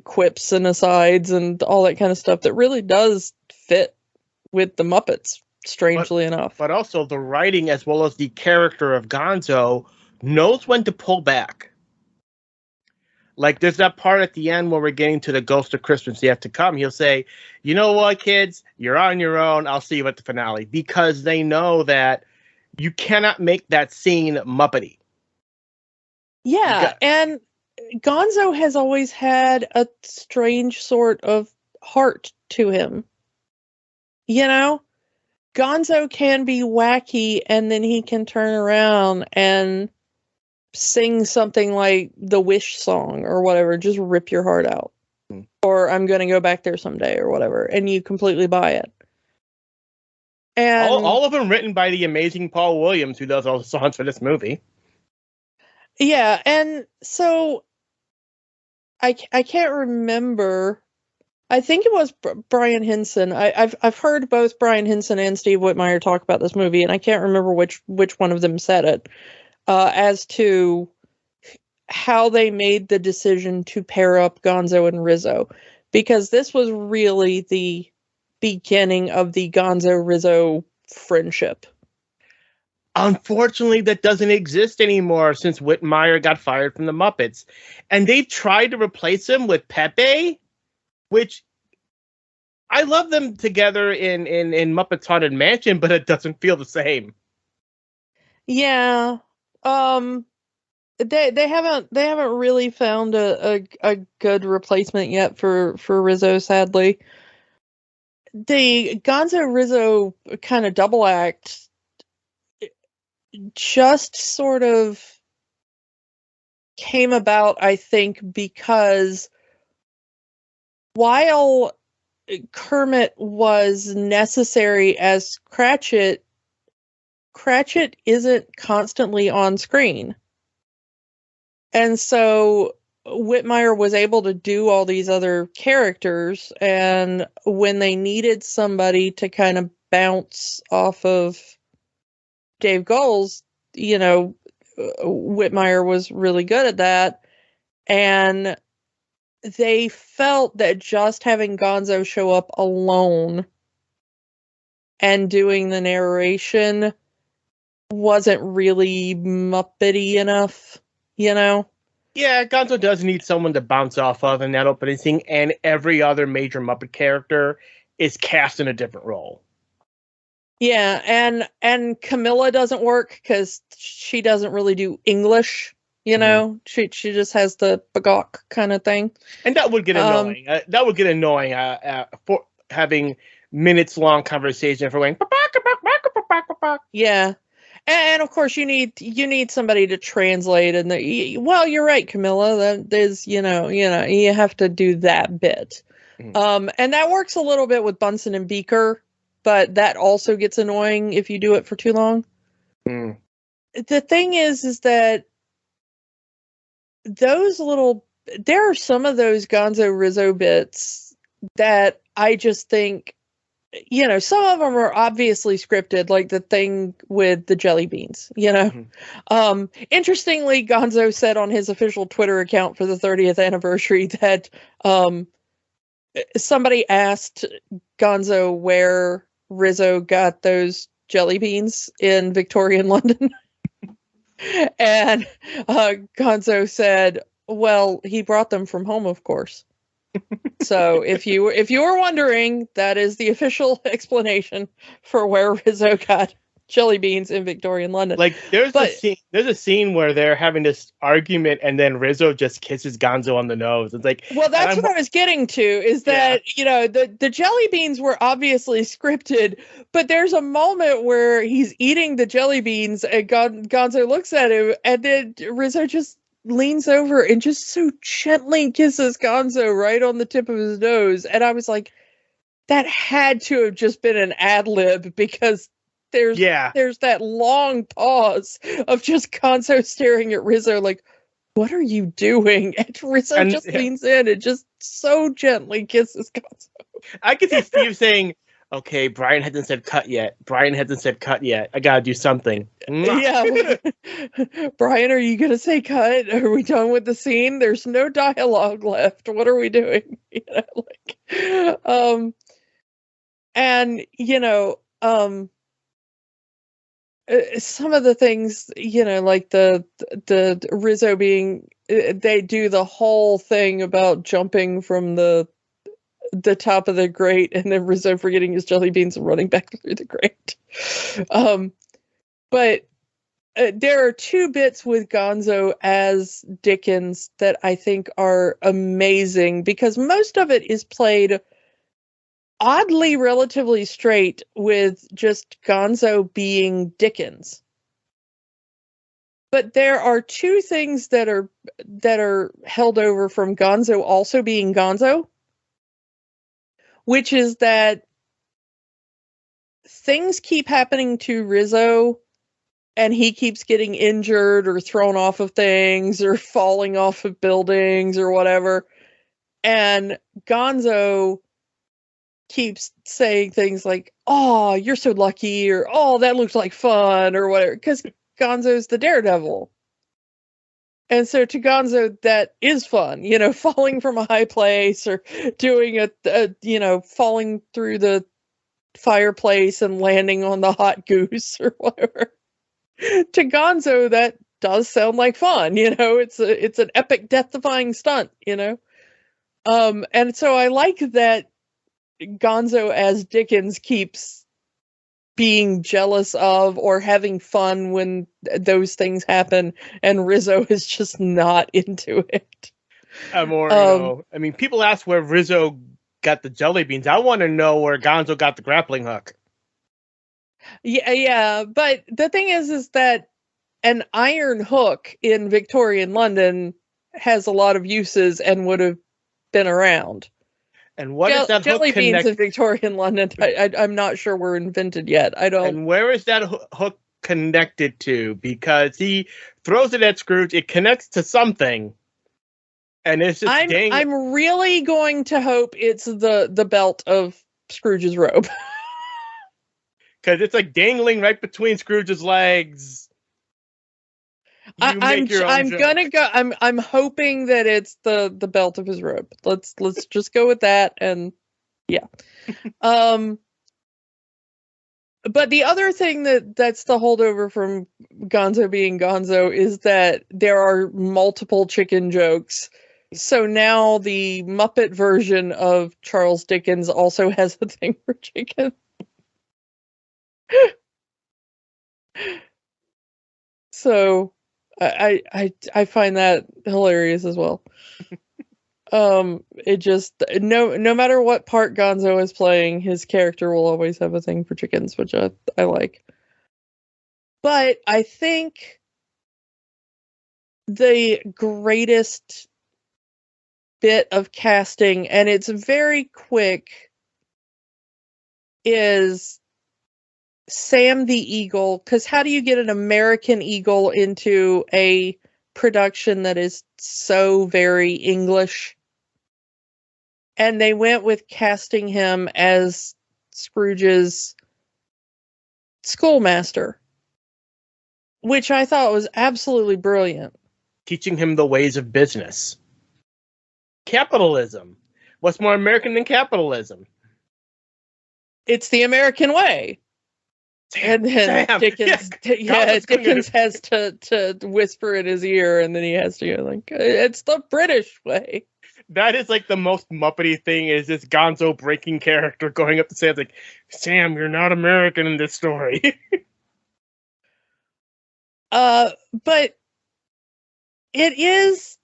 quips and asides and all that kind of stuff that really does fit with the Muppets, strangely enough. But also the writing, as well as the character of Gonzo, knows when to pull back. Like, there's that part at the end where we're getting to the Ghost of Christmas Yet to Come. He'll say, you know what, kids? You're on your own. I'll see you at the finale. Because they know that you cannot make that scene Muppety. Yeah, and Gonzo has always had a strange sort of heart to him. Gonzo can be wacky, and then he can turn around and sing something like the Wish song or whatever, just rip your heart out. Or I'm going to go back there someday or whatever, and you completely buy it. And all of them written by the amazing Paul Williams, who does all the songs for this movie. Yeah, and so I can't remember. I think it was Brian Henson. I've heard both Brian Henson and Steve Whitmire talk about this movie, and I can't remember which one of them said it, as to how they made the decision to pair up Gonzo and Rizzo, because this was really the beginning of the Gonzo-Rizzo friendship. Unfortunately, that doesn't exist anymore since Whitmire got fired from the Muppets. And they've tried to replace him with Pepe, which I love them together in Muppets Haunted Mansion, but it doesn't feel the same. Yeah. They haven't really found a good replacement yet for Rizzo, sadly. The Gonzo Rizzo kind of double act just sort of came about, I think, because while Kermit was necessary as Cratchit isn't constantly on screen. And so Whitmire was able to do all these other characters, and when they needed somebody to kind of bounce off of Dave Goelz, Whitmire was really good at that, and they felt that just having Gonzo show up alone and doing the narration wasn't really Muppety enough, you know? Yeah, Gonzo does need someone to bounce off of in that opening scene, and every other major Muppet character is cast in a different role. Yeah, and Camilla doesn't work because she doesn't really do English, you know? She just has the bagok kind of thing. And that would get annoying. That would get annoying for having minutes-long conversation for going. Yeah. And of course, you need somebody to translate, and well, you're right, Camilla. That is, you have to do that bit, and that works a little bit with Bunsen and Beaker, but that also gets annoying if you do it for too long. The thing is that there are some of those Gonzo Rizzo bits that I just think, some of them are obviously scripted, like the thing with the jelly beans, Interestingly, Gonzo said on his official Twitter account for the 30th anniversary that somebody asked Gonzo where Rizzo got those jelly beans in Victorian London. And Gonzo said, well, he brought them from home, of course. So if you were wondering, that is the official explanation for where Rizzo got jelly beans in Victorian London. Like there's a scene where they're having this argument, and then Rizzo just kisses Gonzo on the nose. It's like, well, that's what I was getting to, is that the jelly beans were obviously scripted, but there's a moment where he's eating the jelly beans, and Gonzo looks at him, and then Rizzo just leans over and just so gently kisses Gonzo right on the tip of his nose. And I was like, that had to have just been an ad lib, because there's that long pause of just Gonzo staring at Rizzo like, what are you doing? And Rizzo just leans in and just so gently kisses Gonzo. I could see Steve saying, okay, Brian hasn't said cut yet. I gotta do something. Yeah. Brian, are you gonna say cut? Are we done with the scene? There's no dialogue left. What are we doing? Some of the things, like the Rizzo being, they do the whole thing about jumping from the top of the grate, and then Rizzo forgetting his jelly beans and running back through the grate. But there are two bits with Gonzo as Dickens that I think are amazing, because most of it is played oddly relatively straight with just Gonzo being Dickens. But there are two things that are held over from Gonzo also being Gonzo, which is that things keep happening to Rizzo, and he keeps getting injured or thrown off of things or falling off of buildings or whatever. And Gonzo keeps saying things like, oh, you're so lucky, or oh, that looks like fun, or whatever, because Gonzo's the daredevil. And so to Gonzo, that is fun, falling from a high place, or doing falling through the fireplace and landing on the hot goose or whatever. To Gonzo, that does sound like fun, it's an epic death-defying stunt, and so I like that Gonzo as Dickens keeps being jealous of or having fun when those things happen, and Rizzo is just not into it. People ask where Rizzo got the jelly beans. I want to know where Gonzo got the grappling hook. Yeah, but the thing is that an iron hook in Victorian London has a lot of uses and would have been around. And what is that jelly hook beans in Victorian London? I'm not sure were invented yet. I don't. And where is that hook connected to? Because he throws it at Scrooge, it connects to something, and it's just. I'm really going to hope it's the belt of Scrooge's robe, because it's like dangling right between Scrooge's legs. I'm hoping that it's the belt of his robe. Let's just go with that, and yeah. But the other thing that's the holdover from Gonzo being Gonzo is that there are multiple chicken jokes. So now the Muppet version of Charles Dickens also has a thing for chicken. So I find that hilarious as well. It just no matter what part Gonzo is playing, his character will always have a thing for chickens, which I like. But I think the greatest bit of casting, and it's very quick, is Sam the Eagle. Because how do you get an American Eagle into a production that is so very English? And they went with casting him as Scrooge's schoolmaster, which I thought was absolutely brilliant. Teaching him the ways of business. Capitalism. What's more American than capitalism? It's the American way. And then Sam, Dickens, Dickens has to whisper in his ear, and then he has to go like, "It's the British way." That is like the most Muppety thing, is this Gonzo breaking character going up to Sam like, "Sam, you're not American in this story." But it is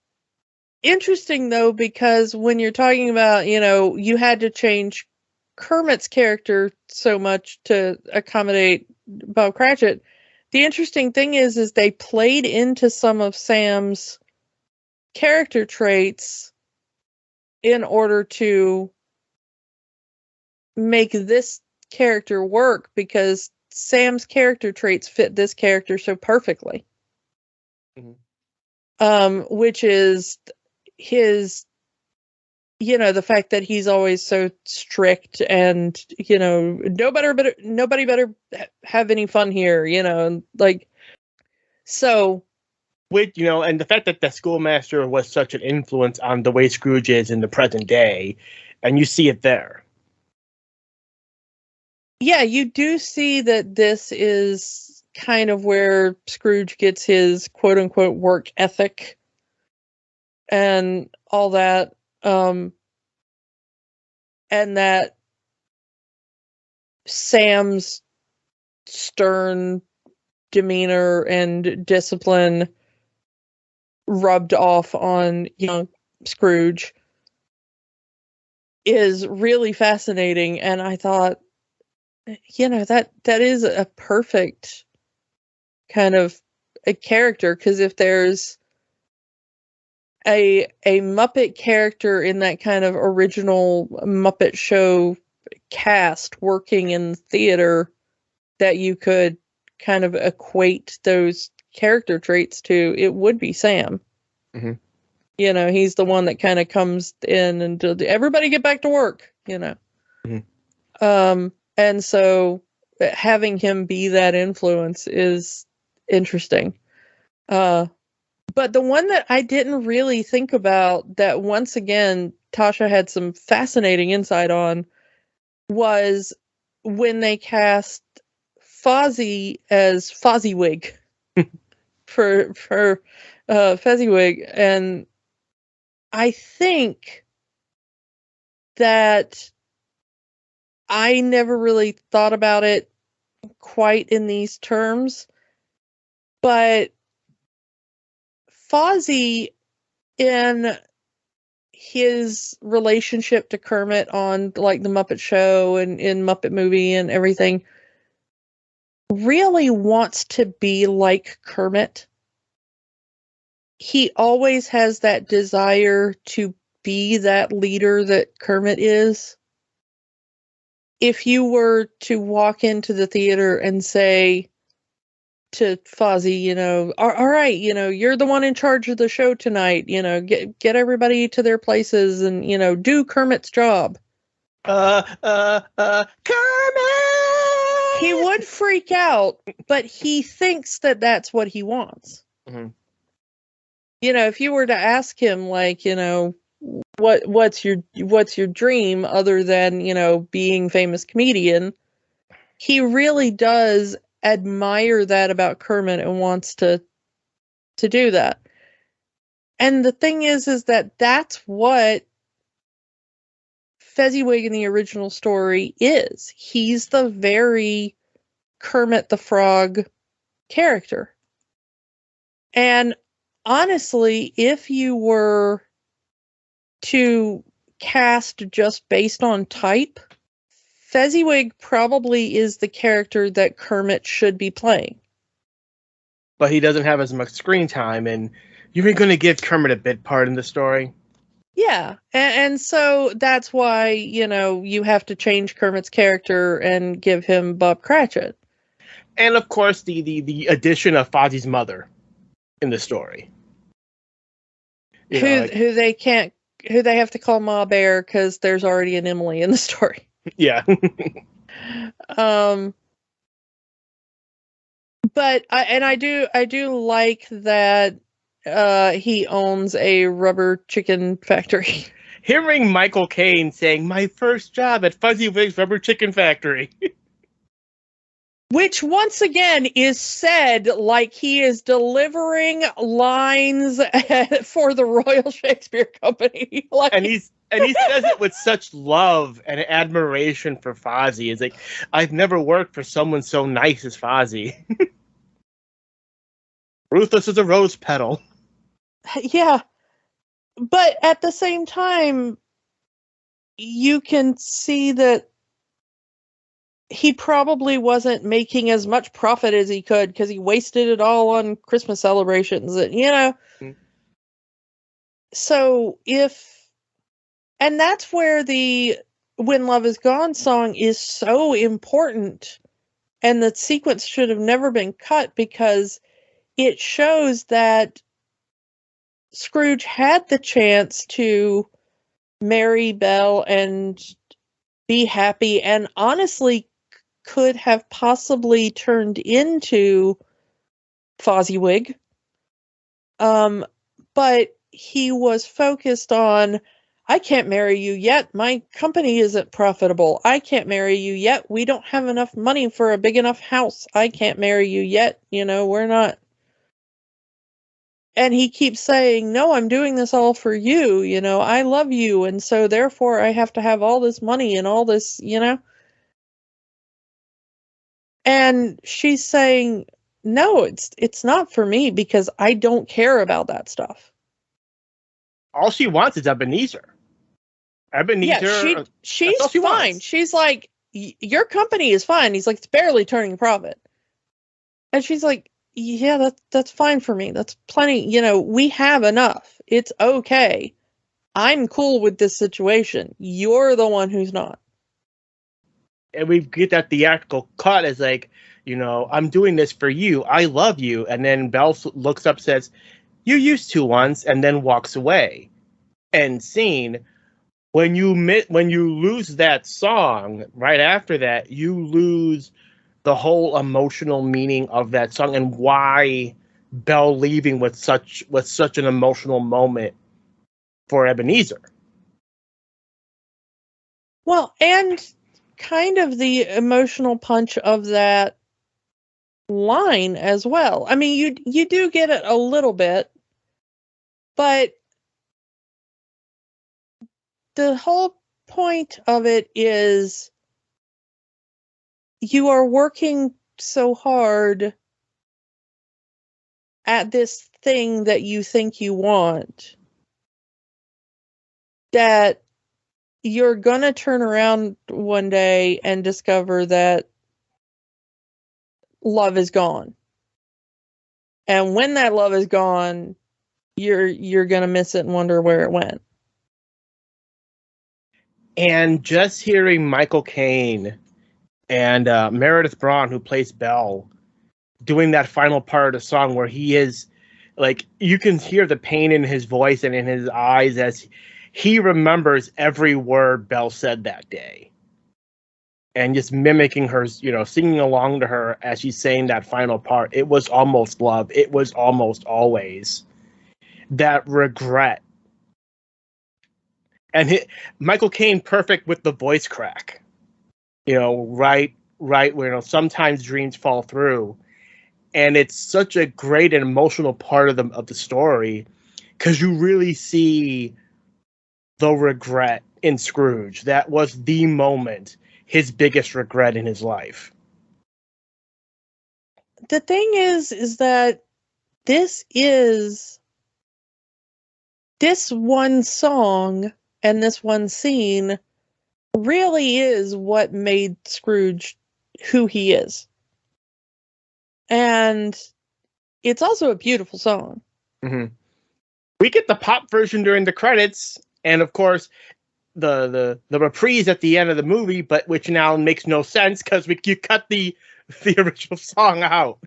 interesting though, because when you're talking about, you had to change Kermit's character so much to accommodate Bob Cratchit. The interesting thing is they played into some of Sam's character traits in order to make this character work, because Sam's character traits fit this character so perfectly. Mm-hmm. Which is his, the fact that he's always so strict, and nobody better have any fun here, and like, so. With, and the fact that the schoolmaster was such an influence on the way Scrooge is in the present day, and you see it there. Yeah, you do see that this is kind of where Scrooge gets his quote-unquote work ethic and all that. And that Sam's stern demeanor and discipline rubbed off on young Scrooge is really fascinating. And I thought, that is a perfect kind of a character, because if there's a Muppet character in that kind of original Muppet Show cast working in theater that you could kind of equate those character traits to, it would be Sam. Mm-hmm. He's the one that kind of comes in and everybody get back to work, Mm-hmm. And so having him be that influence is interesting. But the one that I didn't really think about, that once again Tasha had some fascinating insight on, was when they cast Fozzie as Fozziewig for Fezziwig. And I think that I never really thought about it quite in these terms, but Fozzie, in his relationship to Kermit on like the Muppet Show and in Muppet Movie and everything, really wants to be like Kermit. He always has that desire to be that leader that Kermit is. If you were to walk into the theater and say to Fozzie, all right, you're the one in charge of the show tonight, get everybody to their places and, do Kermit's job. Kermit! He would freak out, but he thinks that that's what he wants. Mm-hmm. If you were to ask him, like, what's your dream other than, being famous comedian? he really does admire that about Kermit and wants to do that. And the thing is that that's what Fezziwig in the original story is. He's the very Kermit the Frog character. And honestly, if you were to cast just based on type, Fezziwig probably is the character that Kermit should be playing. But he doesn't have as much screen time, and you're going to give Kermit a bit part in the story. Yeah, and so that's why, you have to change Kermit's character and give him Bob Cratchit. And of course, the addition of Fozzie's mother in the story. Who they have to call Ma Bear because there's already an Emily in the story. Yeah. But I do like that he owns a rubber chicken factory. Hearing Michael Caine saying, "My first job at Fezziwig's Rubber Chicken Factory." Which, once again, is said like he is delivering lines for the Royal Shakespeare Company. And he says it with such love and admiration for Fozzie. It's like, I've never worked for someone so nice as Fozzie. Ruthless as a rose petal. Yeah. But at the same time, you can see that he probably wasn't making as much profit as he could because he wasted it all on Christmas celebrations. Mm-hmm. So and that's where the When Love Is Gone song is so important. And the sequence should have never been cut because it shows that Scrooge had the chance to marry Belle and be happy, and honestly could have possibly turned into Fozziwig. But he was focused on, I can't marry you yet. My company isn't profitable. I can't marry you yet. We don't have enough money for a big enough house. I can't marry you yet. We're not. And he keeps saying, no, I'm doing this all for you. I love you. And so therefore I have to have all this money and all this, And she's saying, no, it's not for me because I don't care about that stuff. All she wants is Ebenezer. Yeah, she's fine. Wants. She's like, your company is fine. He's like, it's barely turning a profit. And she's like, yeah, that's fine for me. That's plenty. We have enough. It's okay. I'm cool with this situation. You're the one who's not. And we get that theatrical cut as like, I'm doing this for you. I love you. And then Belle looks up, says, you used to once, and then walks away. And scene. When you lose that song, right after that, you lose the whole emotional meaning of that song and why Belle leaving was such an emotional moment for Ebenezer. Well, and kind of the emotional punch of that line as well. I mean, you do get it a little bit, but the whole point of it is you are working so hard at this thing that you think you want that you're gonna turn around one day and discover that love is gone. And when that love is gone, you're gonna miss it and wonder where it went. And just hearing Michael Caine and Meredith Braun, who plays Belle, doing that final part of the song where he is, like, you can hear the pain in his voice and in his eyes as he remembers every word Belle said that day. And just mimicking her, singing along to her as she's saying that final part. It was almost love. It was almost always. That regret. And Michael Caine perfect with the voice crack. Right right? Where, sometimes dreams fall through. And it's such a great and emotional part of the story, because you really see the regret in Scrooge. That was the moment, his biggest regret in his life. The thing is that this one song and this one scene really is what made Scrooge who he is. And it's also a beautiful song. Mm-hmm. We get the pop version during the credits, and of course, the reprise at the end of the movie, but which now makes no sense because you cut the original song out.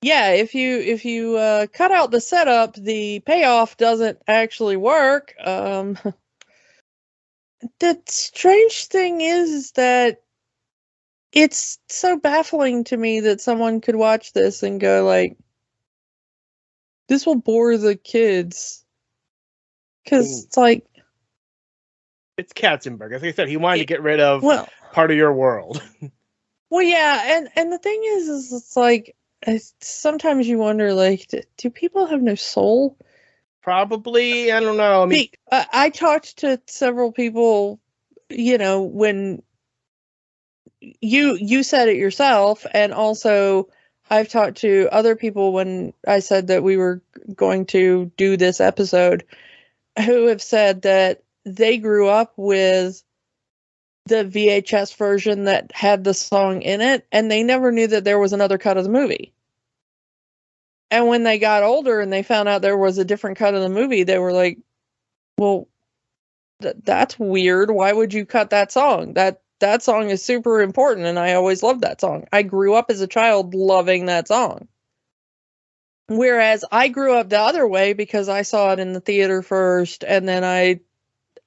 Yeah, if you cut out the setup, the payoff doesn't actually work. The strange thing is that it's so baffling to me that someone could watch this and go like, this will bore the kids. Because it's like... It's Katzenberg. As I said, he wanted to get rid of part of your world. Well, yeah, and the thing is it's like, sometimes you wonder, like, do people have no soul? Probably. I don't know. I mean, I talked to several people, when you said it yourself, and also I've talked to other people when I said that we were going to do this episode, who have said that they grew up with the VHS version that had the song in it, and they never knew that there was another cut of the movie. And when they got older and they found out there was a different cut of the movie, they were like, well, that's weird. Why would you cut that song? That song is super important, and I always loved that song. I grew up as a child loving that song. Whereas I grew up the other way because I saw it in the theater first, and then I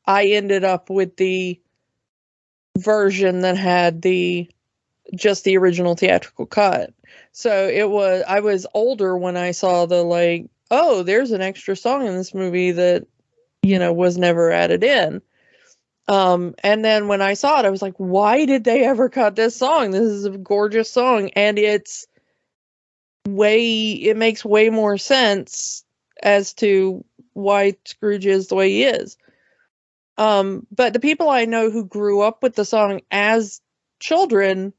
ended up with the version that had just the original theatrical cut. So I was older when I saw the oh, there's an extra song in this movie that, was never added in. And then when I saw it, I was like, why did they ever cut this song? This is a gorgeous song. And it makes way more sense as to why Scrooge is the way he is. But the people I know who grew up with the song as children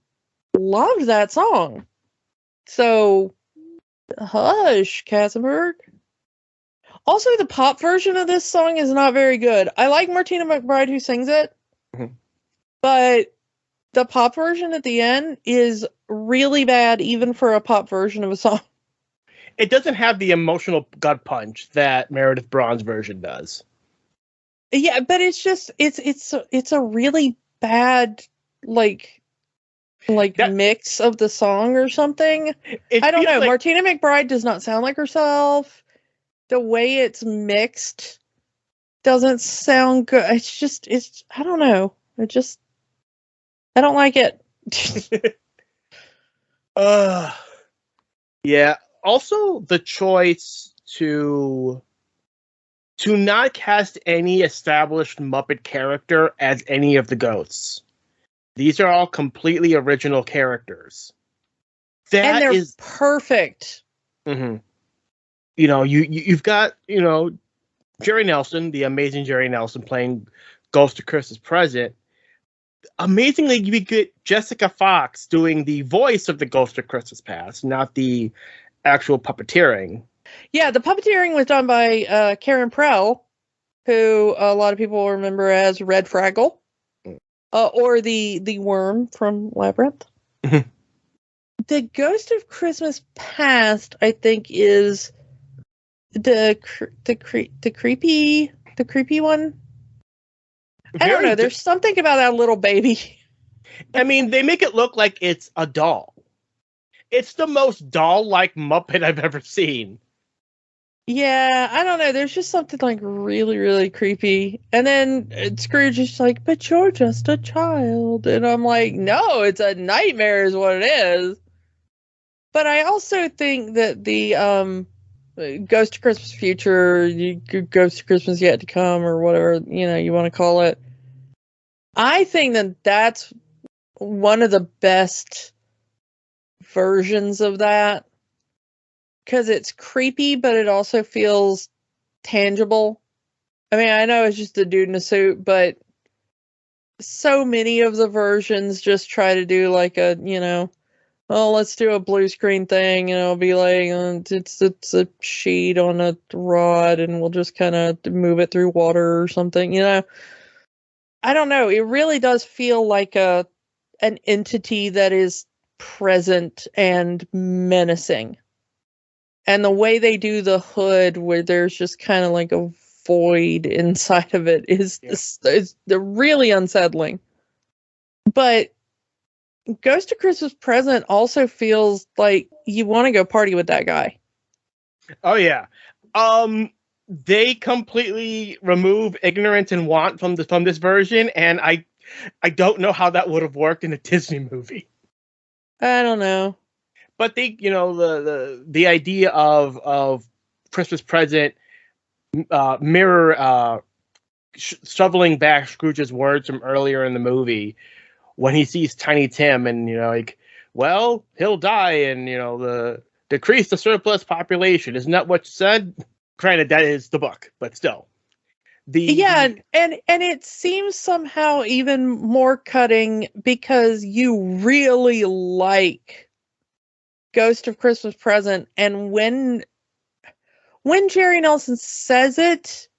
loved that song. So, hush, Katzenberg. Also, the pop version of this song is not very good. I like Martina McBride who sings it, but the pop version at the end is really bad, even for a pop version of a song. It doesn't have the emotional gut punch that Meredith Braun's version does. Yeah, but it's just it's a really bad mix of the song or something. I don't know. Martina McBride does not sound like herself. The way it's mixed doesn't sound good. I don't know. I don't like it. Yeah. Also, the choice to not cast any established Muppet character as any of the ghosts. These are all completely original characters. And they're perfect. Mm-hmm. You've got, Jerry Nelson, the amazing Jerry Nelson, playing Ghost of Christmas Present. Amazingly, you get Jessica Fox doing the voice of the Ghost of Christmas Past, not the actual puppeteering. Yeah, the puppeteering was done by Karen Prell, who a lot of people remember as Red Fraggle, or the worm from Labyrinth. The Ghost of Christmas Past, I think, is the creepy one. I don't know. There's something about that little baby. I mean, they make it look like it's a doll. It's the most doll-like Muppet I've ever seen. Yeah, I don't know. There's just something really, really creepy. And then Scrooge is like, but you're just a child. And I'm like, no, it's a nightmare is what it is. But I also think that the Ghost of Christmas Future, Ghost of Christmas Yet to Come, or whatever, you want to call it. I think that that's one of the best versions of that. Because it's creepy, but it also feels tangible. I mean, I know it's just a dude in a suit, but so many of the versions just try to do like a, oh, let's do a blue screen thing, and it'll be like, it's a sheet on a rod, and we'll just kind of move it through water or something, I don't know. It really does feel like an entity that is present and menacing. And the way they do the hood, where there's just kind of like a void inside of it, is really unsettling. But Ghost of Christmas Present also feels like you want to go party with that guy. Oh yeah. They completely remove ignorance and want from this version, and I don't know how that would have worked in a Disney movie. I don't know. But they, the idea of Christmas Present mirror shoveling back Scrooge's words from earlier in the movie when he sees Tiny Tim, and well, he'll die, and decrease the surplus population. Isn't that what you said? Granted, that is the book, but still. And it seems somehow even more cutting because you really like Ghost of Christmas Present, and when Jerry Nelson says it,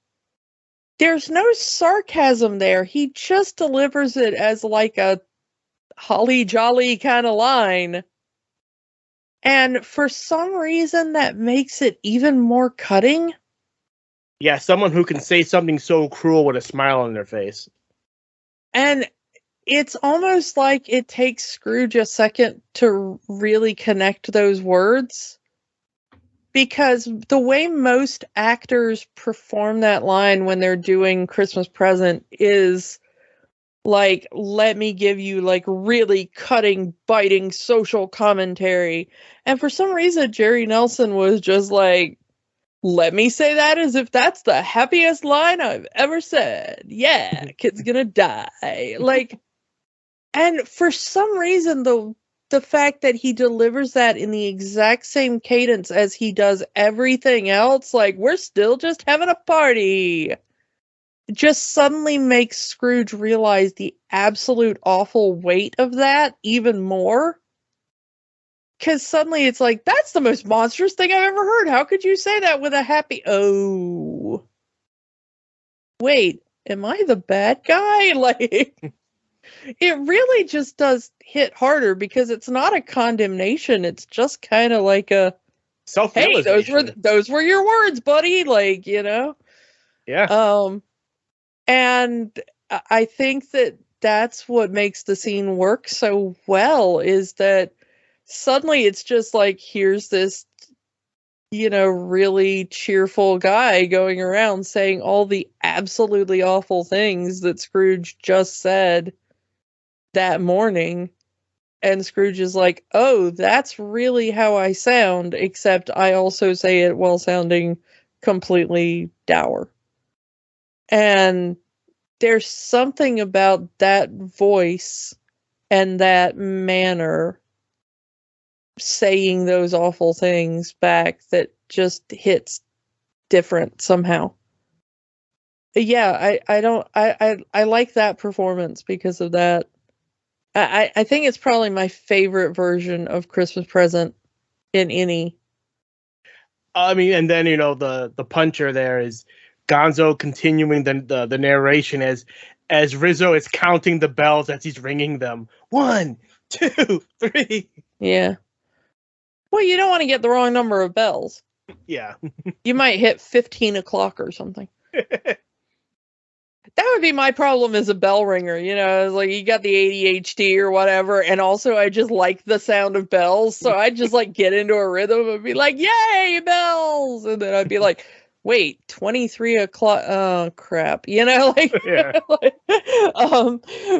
there's no sarcasm there. He just delivers it as like a holly jolly kind of line. And for some reason that makes it even more cutting. Yeah, someone who can say something so cruel with a smile on their face. And it's almost like it takes Scrooge a second to really connect those words. Because the way most actors perform that line when they're doing Christmas Present is like, let me give you like really cutting, biting social commentary. And for some reason, Jerry Nelson was just like, let me say that as if that's the happiest line I've ever said. Yeah, kid's gonna die. Like, and for some reason, the fact that he delivers that in the exact same cadence as he does everything else, like, we're still just having a party, just suddenly makes Scrooge realize the absolute awful weight of that even more. Because suddenly it's like, that's the most monstrous thing I've ever heard. How could you say that with a happy... Oh. Wait, am I the bad guy? Like, it really just does hit harder because it's not a condemnation. It's just kind of like a... Hey, those were your words, buddy. Like, Yeah. And I think that's what makes the scene work so well, is that suddenly it's just like, here's this, really cheerful guy going around saying all the absolutely awful things that Scrooge just said that morning. And Scrooge is like, oh, that's really how I sound, except I also say it while sounding completely dour. And there's something about that voice and that manner saying those awful things back that just hits different somehow. Yeah, I like that performance because of that. I think it's probably my favorite version of Christmas Present in any. I mean, and then the puncher there is Gonzo continuing the narration as Rizzo is counting the bells as he's ringing them. 1, 2, 3. Yeah. Well, you don't want to get the wrong number of bells. Yeah. You might hit 15 o'clock or something. That would be my problem as a bell ringer. It's like you got the ADHD or whatever, and also I just like the sound of bells, so I just like get into a rhythm and be like, yay, bells! And then I'd be like, wait, 23 o'clock, oh crap, like, yeah.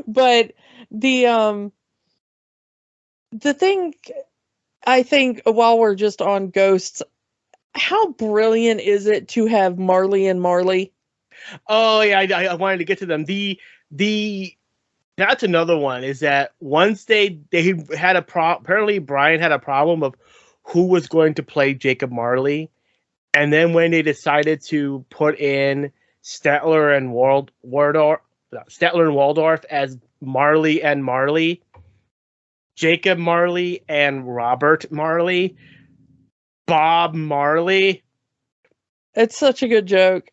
But the thing, I think, while we're just on ghosts, how brilliant is it to have Marley and Marley? Oh yeah, I wanted to get to them. The That's another one. Is that once they had apparently Brian had a problem of who was going to play Jacob Marley, and then when they decided to put in Statler and Waldorf as Marley and Marley, Jacob Marley and Robert Marley, Bob Marley. It's such a good joke.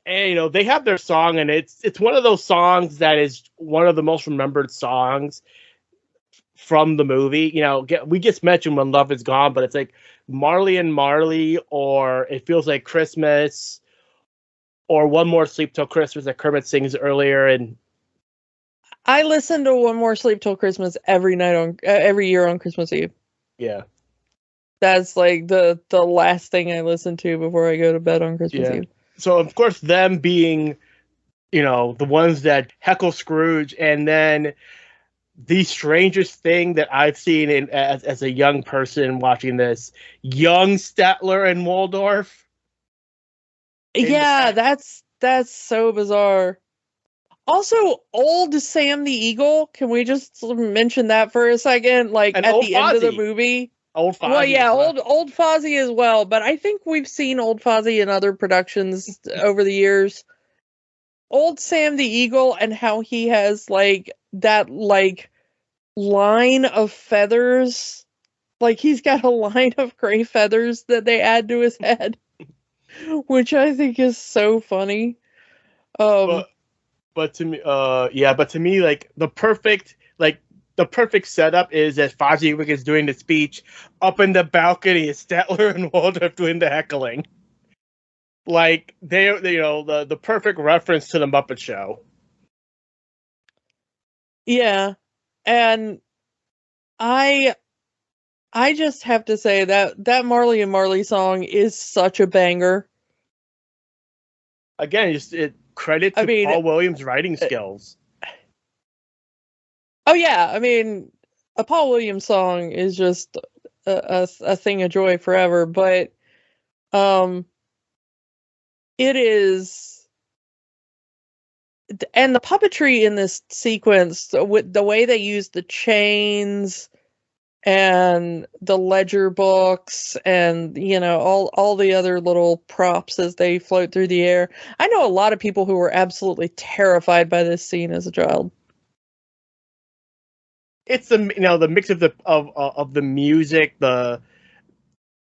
And they have their song, and it's one of those songs that is one of the most remembered songs from the movie. We just mentioned When Love Is Gone, but it's like Marley and Marley, or It Feels Like Christmas, or One More Sleep Till Christmas that Kermit sings earlier. And I listen to One More Sleep Till Christmas every year on Christmas Eve. Yeah. That's like the last thing I listen to before I go to bed on Christmas Eve. So, of course, them being, the ones that heckle Scrooge, and then the strangest thing that I've seen as a young person watching this, young Statler and Waldorf. Yeah, that's so bizarre. Also, old Sam the Eagle. Can we just mention that for a second? Like And at old the end of the Fozzie. movie. Old Fozzie. Well, yeah, as well. old Fozzie as well. But I think we've seen old Fozzie in other productions over the years. Old Sam the Eagle, and how he has like that line of feathers. Like he's got a line of gray feathers that they add to his head, which I think is so funny. But to me, like the perfect setup is that Fozzie is doing the speech up in the balcony, is Statler and Waldorf doing the heckling. Like the perfect reference to the Muppet Show. Yeah, and I just have to say that Marley and Marley song is such a banger. Again, credit to Paul Williams' writing skills. Oh yeah, a Paul Williams song is just a thing of joy forever. But it is, and the puppetry in this sequence, with the way they use the chains and the ledger books and all the other little props as they float through the air. I know a lot of people who were absolutely terrified by this scene as a child. It's the mix of the music,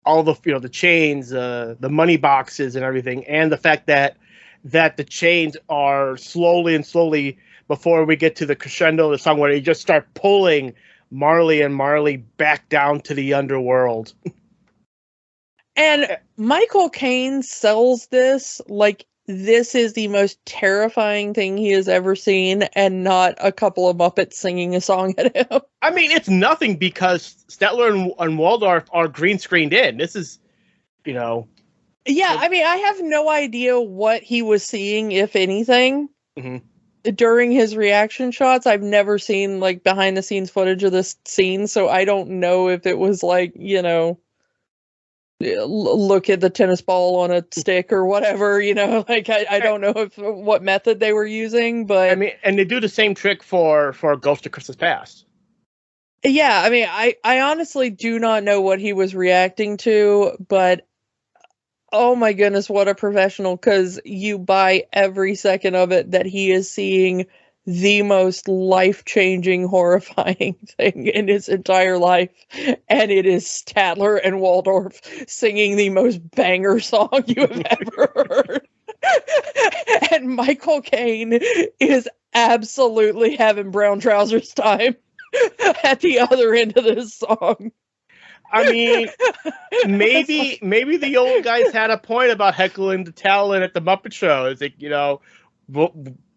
all the chains, the money boxes and everything, and the fact that the chains are slowly before we get to the crescendo of the song where they just start pulling Marley and Marley back down to the underworld. And Michael Caine sells this like this is the most terrifying thing he has ever seen, and not a couple of Muppets singing a song at him. It's nothing, because Statler and Waldorf are green screened in. This is, Yeah, I have no idea what he was seeing, if anything. Mm-hmm. During his reaction shots. I've never seen like behind the scenes footage of this scene, so I don't know if it was like, look at the tennis ball on a stick or whatever, like I don't know what method they were using, but and they do the same trick for Ghost of Christmas Past. Yeah, I honestly do not know what he was reacting to, but oh my goodness, what a professional, because you buy every second of it that he is seeing the most life-changing, horrifying thing in his entire life, and it is Statler and Waldorf singing the most banger song you have ever heard. And Michael Caine is absolutely having brown trousers time at the other end of this song. Maybe the old guys had a point about heckling the talent at the Muppet Show. It's like,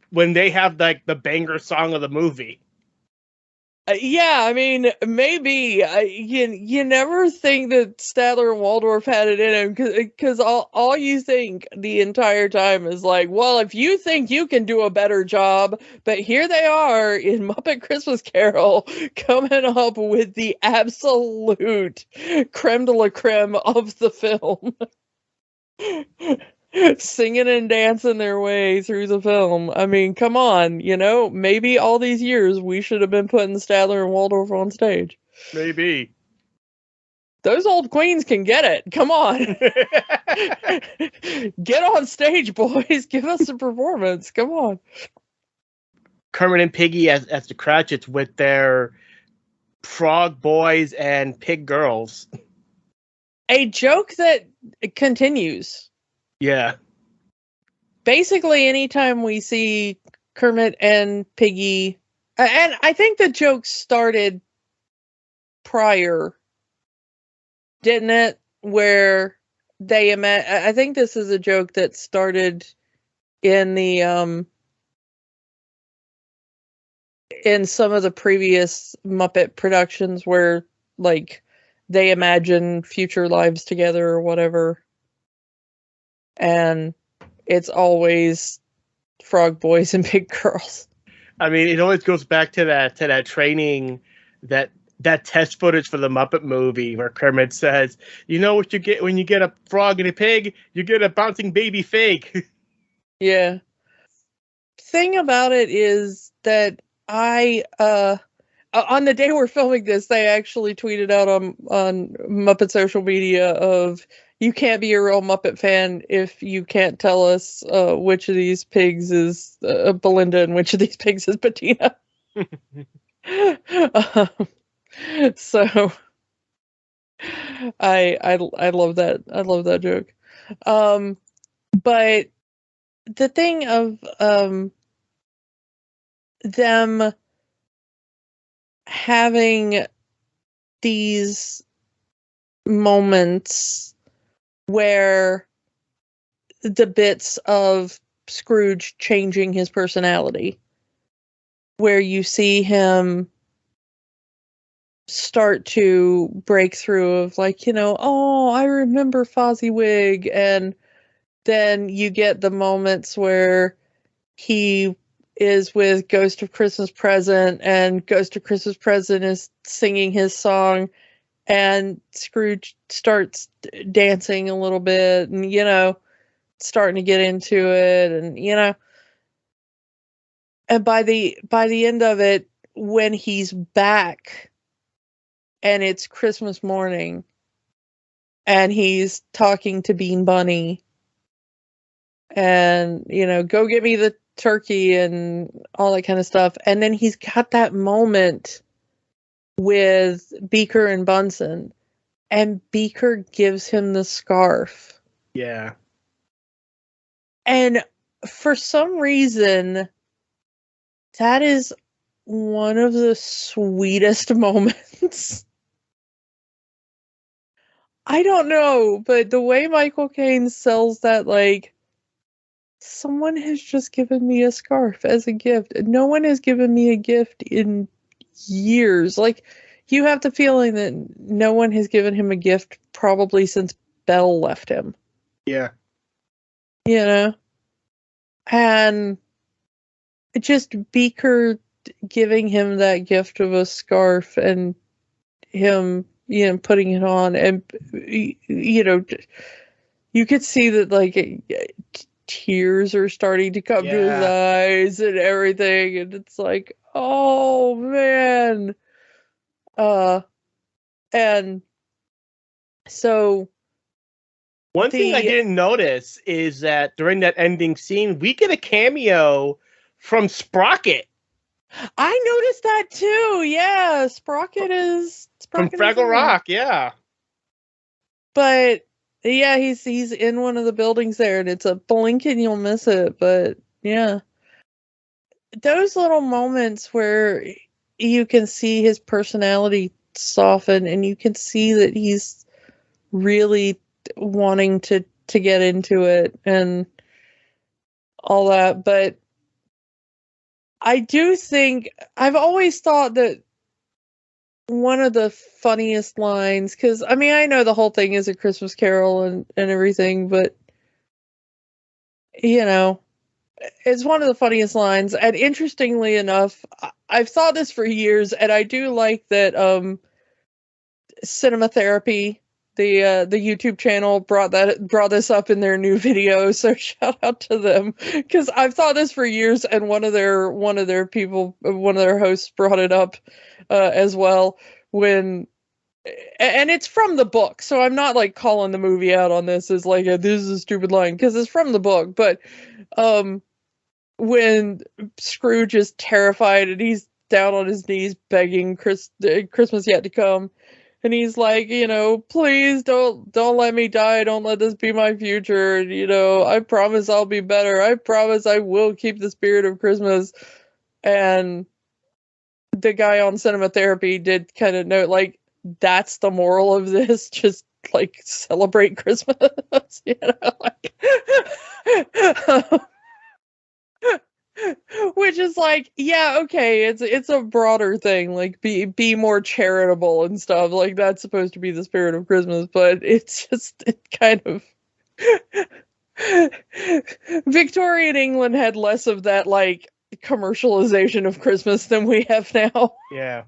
when they have like the banger song of the movie. Yeah, maybe. You never think that Statler and Waldorf had it in him, because all you think the entire time is like, well, if you think you can do a better job, but here they are in Muppet Christmas Carol coming up with the absolute creme de la creme of the film. singing and dancing their way through the film. I mean, come on, maybe all these years we should have been putting Statler and Waldorf on stage. Maybe. Those old queens can get it. Come on. Get on stage, boys. Give us a performance. Come on. Kermit and Piggy as the Cratchits with their frog boys and pig girls. A joke that continues. Yeah. Basically, anytime we see Kermit and Piggy, and I think the joke started prior, didn't it? Where they met. I think this is a joke that started in the in some of the previous Muppet productions where, like, they imagine future lives together or whatever. And it's always frog boys and pig girls. I mean, it always goes back to that training, that test footage for the Muppet movie where Kermit says, "You know what you get when you get a frog and a pig? You get a bouncing baby fig." Yeah. Thing about it is that I on the day we're filming this, they actually tweeted out on Muppet social media of, you can't be a real Muppet fan if you can't tell us which of these pigs is Belinda and which of these pigs is Bettina. So I love that. I love that joke. But the thing of them having these moments where the bits of Scrooge changing his personality, where you see him start to break through of, like, oh, I remember Fozziwig, and then you get the moments where he is with Ghost of Christmas Present, and Ghost of Christmas Present is singing his song, and Scrooge starts dancing a little bit, and starting to get into it, and and by the end of it, when he's back and it's Christmas morning and he's talking to Bean Bunny and go get me the turkey and all that kind of stuff, and then he's got that moment with Beaker and Bunsen, and Beaker gives him the scarf. Yeah. And for some reason, that is one of the sweetest moments. I don't know, but the way Michael Caine sells that, like, someone has just given me a scarf as a gift. No one has given me a gift in years. Like, you have the feeling that no one has given him a gift probably since Belle left him. Yeah. And just Beaker giving him that gift of a scarf and him, putting it on, and, you could see that, like, tears are starting to come to his eyes and everything, and it's like, oh man. And so one thing I didn't notice is that during that ending scene, we get a cameo from Sprocket. I noticed that too. Yeah, Sprocket is from Fraggle Rock. Yeah, but yeah, he's in one of the buildings there, and it's a blink and you'll miss it. But yeah, those little moments where you can see his personality soften, and you can see that he's really wanting to get into it and all that. But I do think, I've always thought that one of the funniest lines, because I mean, I know the whole thing is a Christmas Carol and everything, but it's one of the funniest lines. And interestingly enough, I've thought this for years, and I do like that Cinema Therapy, the YouTube channel brought this up in their new video, so shout out to them, because I've thought this for years, and one of their hosts brought it up as well and it's from the book, so I'm not like calling the movie out on this as like this is a stupid line, because it's from the book. But when Scrooge is terrified and he's down on his knees begging Christmas yet to come, and he's like, please don't let me die, don't let this be my future, I promise I'll be better, I promise I will keep the spirit of Christmas. And the guy on Cinema Therapy did kind of note, like, that's the moral of this, just like celebrate Christmas. Which is like, yeah, okay, it's a broader thing, like be more charitable and stuff, like that's supposed to be the spirit of Christmas, but it kind of Victorian England had less of that like commercialization of Christmas than we have now. Yeah.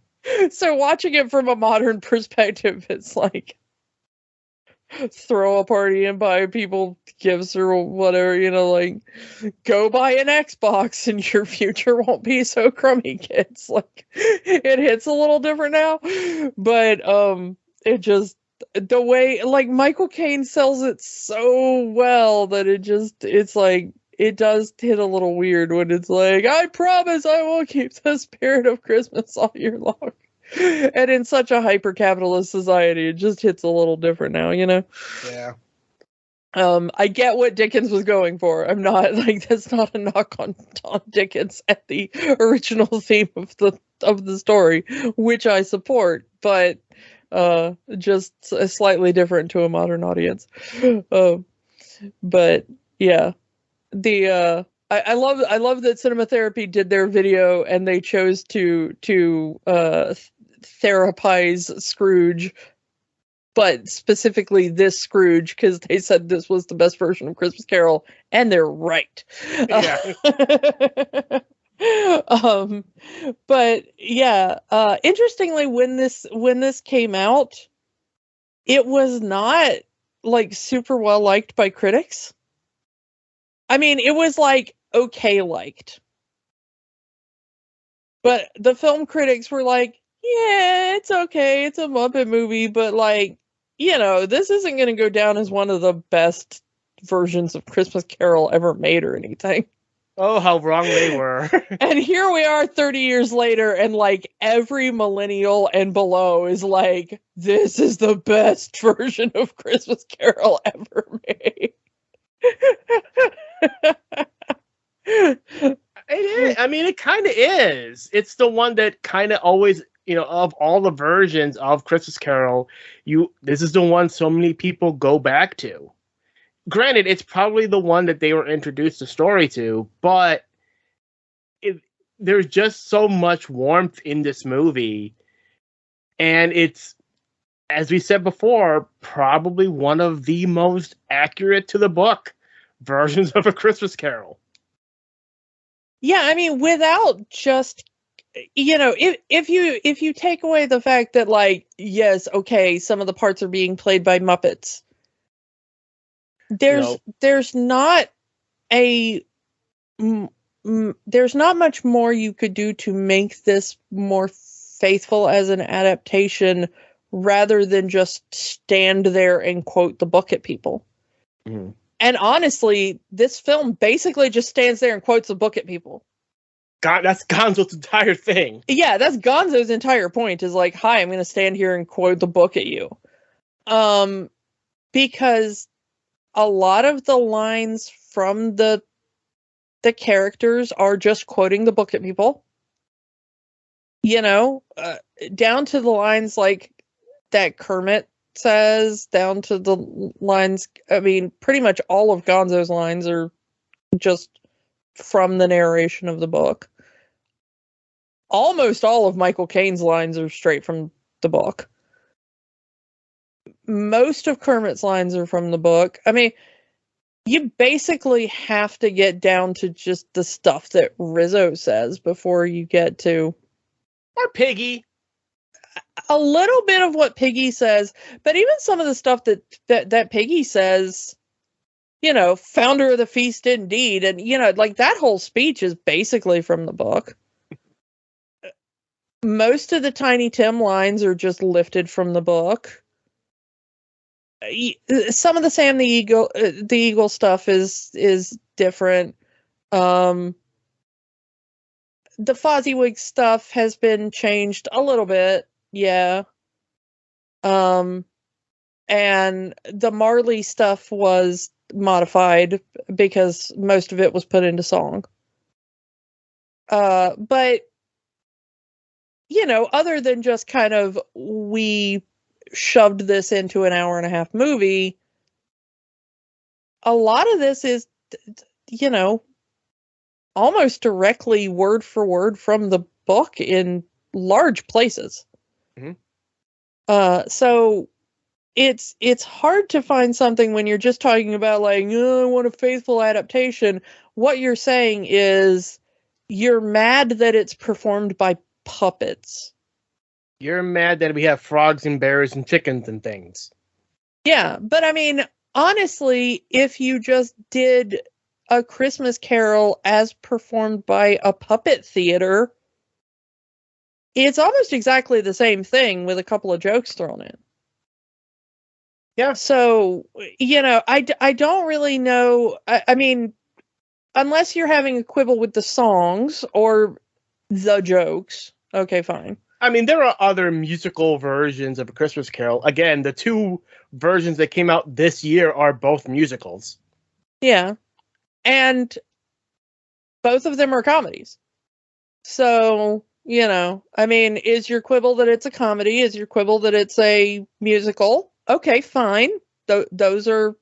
So watching it from a modern perspective, it's like throw a party and buy people gifts or whatever, like go buy an Xbox and your future won't be so crummy, kids. Like it hits a little different now, but it just, the way like Michael Caine sells it so well that it's like it does hit a little weird when it's like, I promise I will keep the spirit of Christmas all year long. And in such a hyper-capitalist society, it just hits a little different now, Yeah. I get what Dickens was going for. I'm not like, that's not a knock on Dickens at the original theme of the story, which I support, but just slightly different to a modern audience. But yeah, I love that Cinema Therapy did their video and they chose to therapize Scrooge, but specifically this Scrooge, because they said this was the best version of Christmas Carol, and they're right. Yeah. But yeah, interestingly, when this came out, it was not like super well liked by critics. I mean, it was like okay liked, but the film critics were like, yeah, it's okay, it's a Muppet movie, but like, this isn't going to go down as one of the best versions of Christmas Carol ever made or anything. Oh, how wrong they were. And here we are 30 years later, and like every millennial and below is like, this is the best version of Christmas Carol ever made. It is. I mean, it kind of is. It's the one that kind of always, of all the versions of Christmas Carol, this is the one so many people go back to. Granted, it's probably the one that they were introduced the story to, but there's just so much warmth in this movie, and it's, as we said before, probably one of the most accurate to the book versions of A Christmas Carol. Yeah, I mean, without just, if you take away the fact that, like, yes, okay, some of the parts are being played by Muppets, there's not much more you could do to make this more faithful as an adaptation, rather than just stand there and quote the book at people. Mm-hmm. And honestly, this film basically just stands there and quotes the book at people. God, that's Gonzo's entire thing. Yeah, that's Gonzo's entire point, is like, hi, I'm going to stand here and quote the book at you. Because a lot of the lines from the characters are just quoting the book at people. Down to the lines like that Kermit says, down to the lines, I mean, pretty much all of Gonzo's lines are just from the narration of the book. Almost all of Michael Caine's lines are straight from the book. Most of Kermit's lines are from the book. I mean, you basically have to get down to just the stuff that Rizzo says before you get to... Or Piggy. a little bit of what Piggy says, but even some of the stuff that Piggy says, founder of the feast indeed, and like that whole speech is basically from the book. Most of the Tiny Tim lines are just lifted from the book. Some of the Sam the Eagle stuff is different. The Fozziewig stuff has been changed a little bit, yeah. And the Marley stuff was modified because most of it was put into song. But other than just kind of we shoved this into an hour-and-a-half movie, a lot of this is, almost directly word for word from the book in large places. Mm-hmm. So it's hard to find something when you're just talking about like, I want a faithful adaptation. What you're saying is you're mad that it's performed by puppets. You're mad that we have frogs and bears and chickens and things. Yeah, but I mean, honestly, if you just did a Christmas Carol as performed by a puppet theater, it's almost exactly the same thing with a couple of jokes thrown in. Yeah. So, I don't really know. I mean, unless you're having a quibble with the songs or the jokes, okay, fine. I mean, there are other musical versions of A Christmas Carol. Again, the two versions that came out this year are both musicals. Yeah. And both of them are comedies. So, I mean, is your quibble that it's a comedy? Is your quibble that it's a musical? Okay, fine. Those are,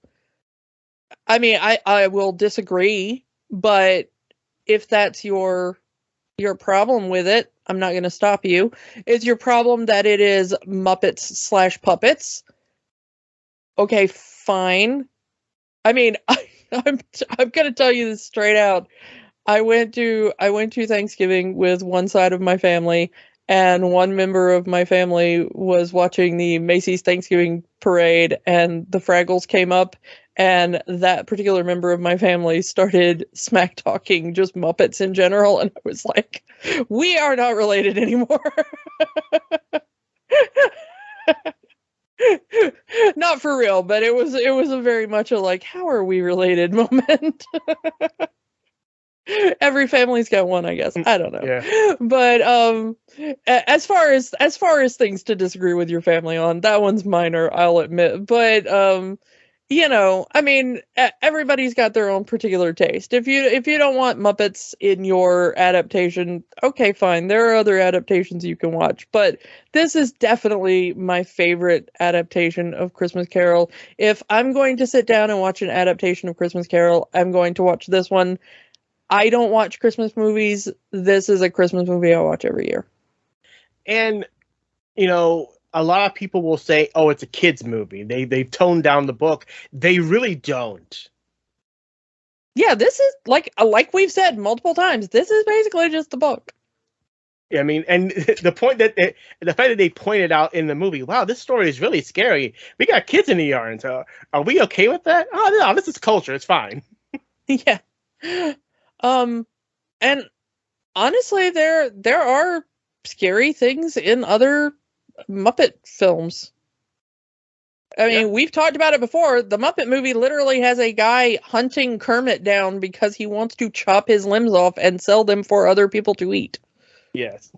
I mean, I will disagree, but if that's your problem with it, I'm not going to stop you. Is your problem that it is Muppets/puppets? Okay, fine. I mean, I'm going to tell you this straight out. I went to Thanksgiving with one side of my family, and one member of my family was watching the Macy's Thanksgiving parade, and the Fraggles came up, and that particular member of my family started smack talking just Muppets in general, and I was like, we are not related anymore. Not for real, but it was a very much a like, how are we related moment. Every family's got one, I guess. I don't know. Yeah. But as far as things to disagree with your family on, that one's minor, I'll admit. But I mean, everybody's got their own particular taste. If you don't want Muppets in your adaptation, okay, fine. There are other adaptations you can watch, but this is definitely my favorite adaptation of Christmas Carol. If I'm going to sit down and watch an adaptation of Christmas Carol, I'm going to watch this one. I don't watch Christmas movies. This is a Christmas movie I watch every year. And, a lot of people will say, oh, it's a kid's movie. They've toned down the book. They really don't. Yeah, this is, like we've said multiple times, this is basically just the book. I mean, and the fact that they pointed out in the movie, wow, this story is really scary. We got kids in the yard. So are we okay with that? Oh, no, this is culture. It's fine. Yeah. And honestly, there are scary things in other Muppet films. I mean, we've talked about it before. The Muppet movie literally has a guy hunting Kermit down because he wants to chop his limbs off and sell them for other people to eat. Yes.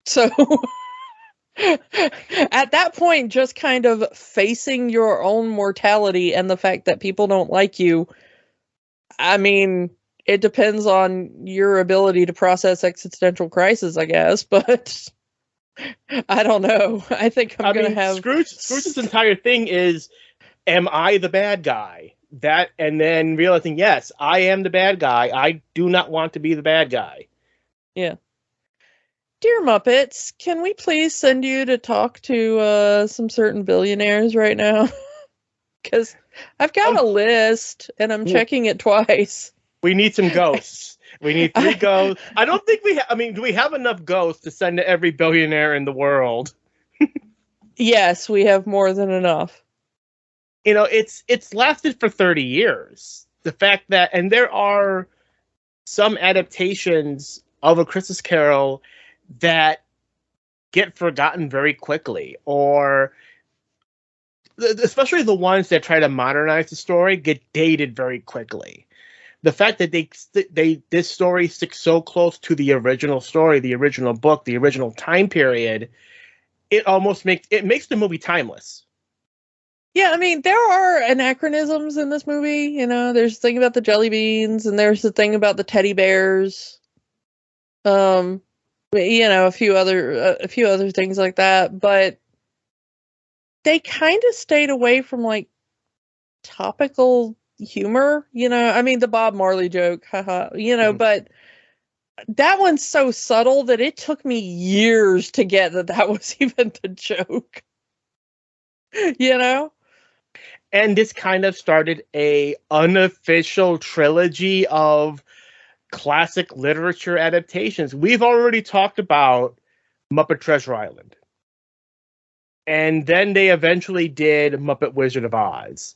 So at that point, just kind of facing your own mortality and the fact that people don't like you, I mean, it depends on your ability to process existential crisis, I guess, but I don't know. I think I'm going to have... Scrooge's entire thing is, am I the bad guy? That, and then realizing, yes, I am the bad guy. I do not want to be the bad guy. Yeah. Dear Muppets, can we please send you to talk to some certain billionaires right now? Because I've got a list, and I'm checking it twice. We need some ghosts. We need 3 ghosts. I don't think we I mean, do we have enough ghosts to send to every billionaire in the world? Yes, we have more than enough. You know, it's lasted for 30 years. The fact that, and there are some adaptations of A Christmas Carol that get forgotten very quickly, or especially the ones that try to modernize the story get dated very quickly. The fact that this story sticks so close to the original story, the original book, the original time period, it almost makes the movie timeless. Yeah, I mean, there are anachronisms in this movie. You know, there's the thing about the jelly beans, and there's the thing about the teddy bears. You know, a few other things like that, but they kind of stayed away from like topical humor. You know, I mean, the Bob Marley joke, haha. You know, but that one's so subtle that it took me years to get that was even the joke. You know? And this kind of started a unofficial trilogy of classic literature adaptations. We've already talked about Muppet Treasure Island. And then they eventually did Muppet Wizard of Oz.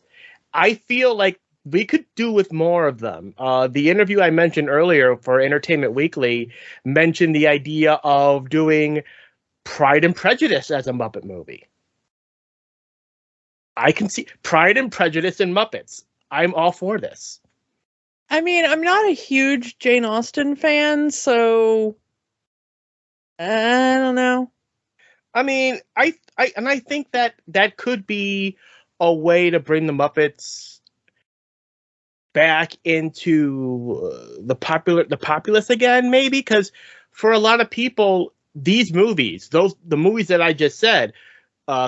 I feel like we could do with more of them. The interview I mentioned earlier for Entertainment Weekly mentioned the idea of doing Pride and Prejudice as a Muppet movie. I can see Pride and Prejudice and Muppets. I'm all for this. I mean, I'm not a huge Jane Austen fan, so I don't know. I mean, I think that could be a way to bring the Muppets back into the populace again, maybe, because for a lot of people, these movies, the movies that I just said,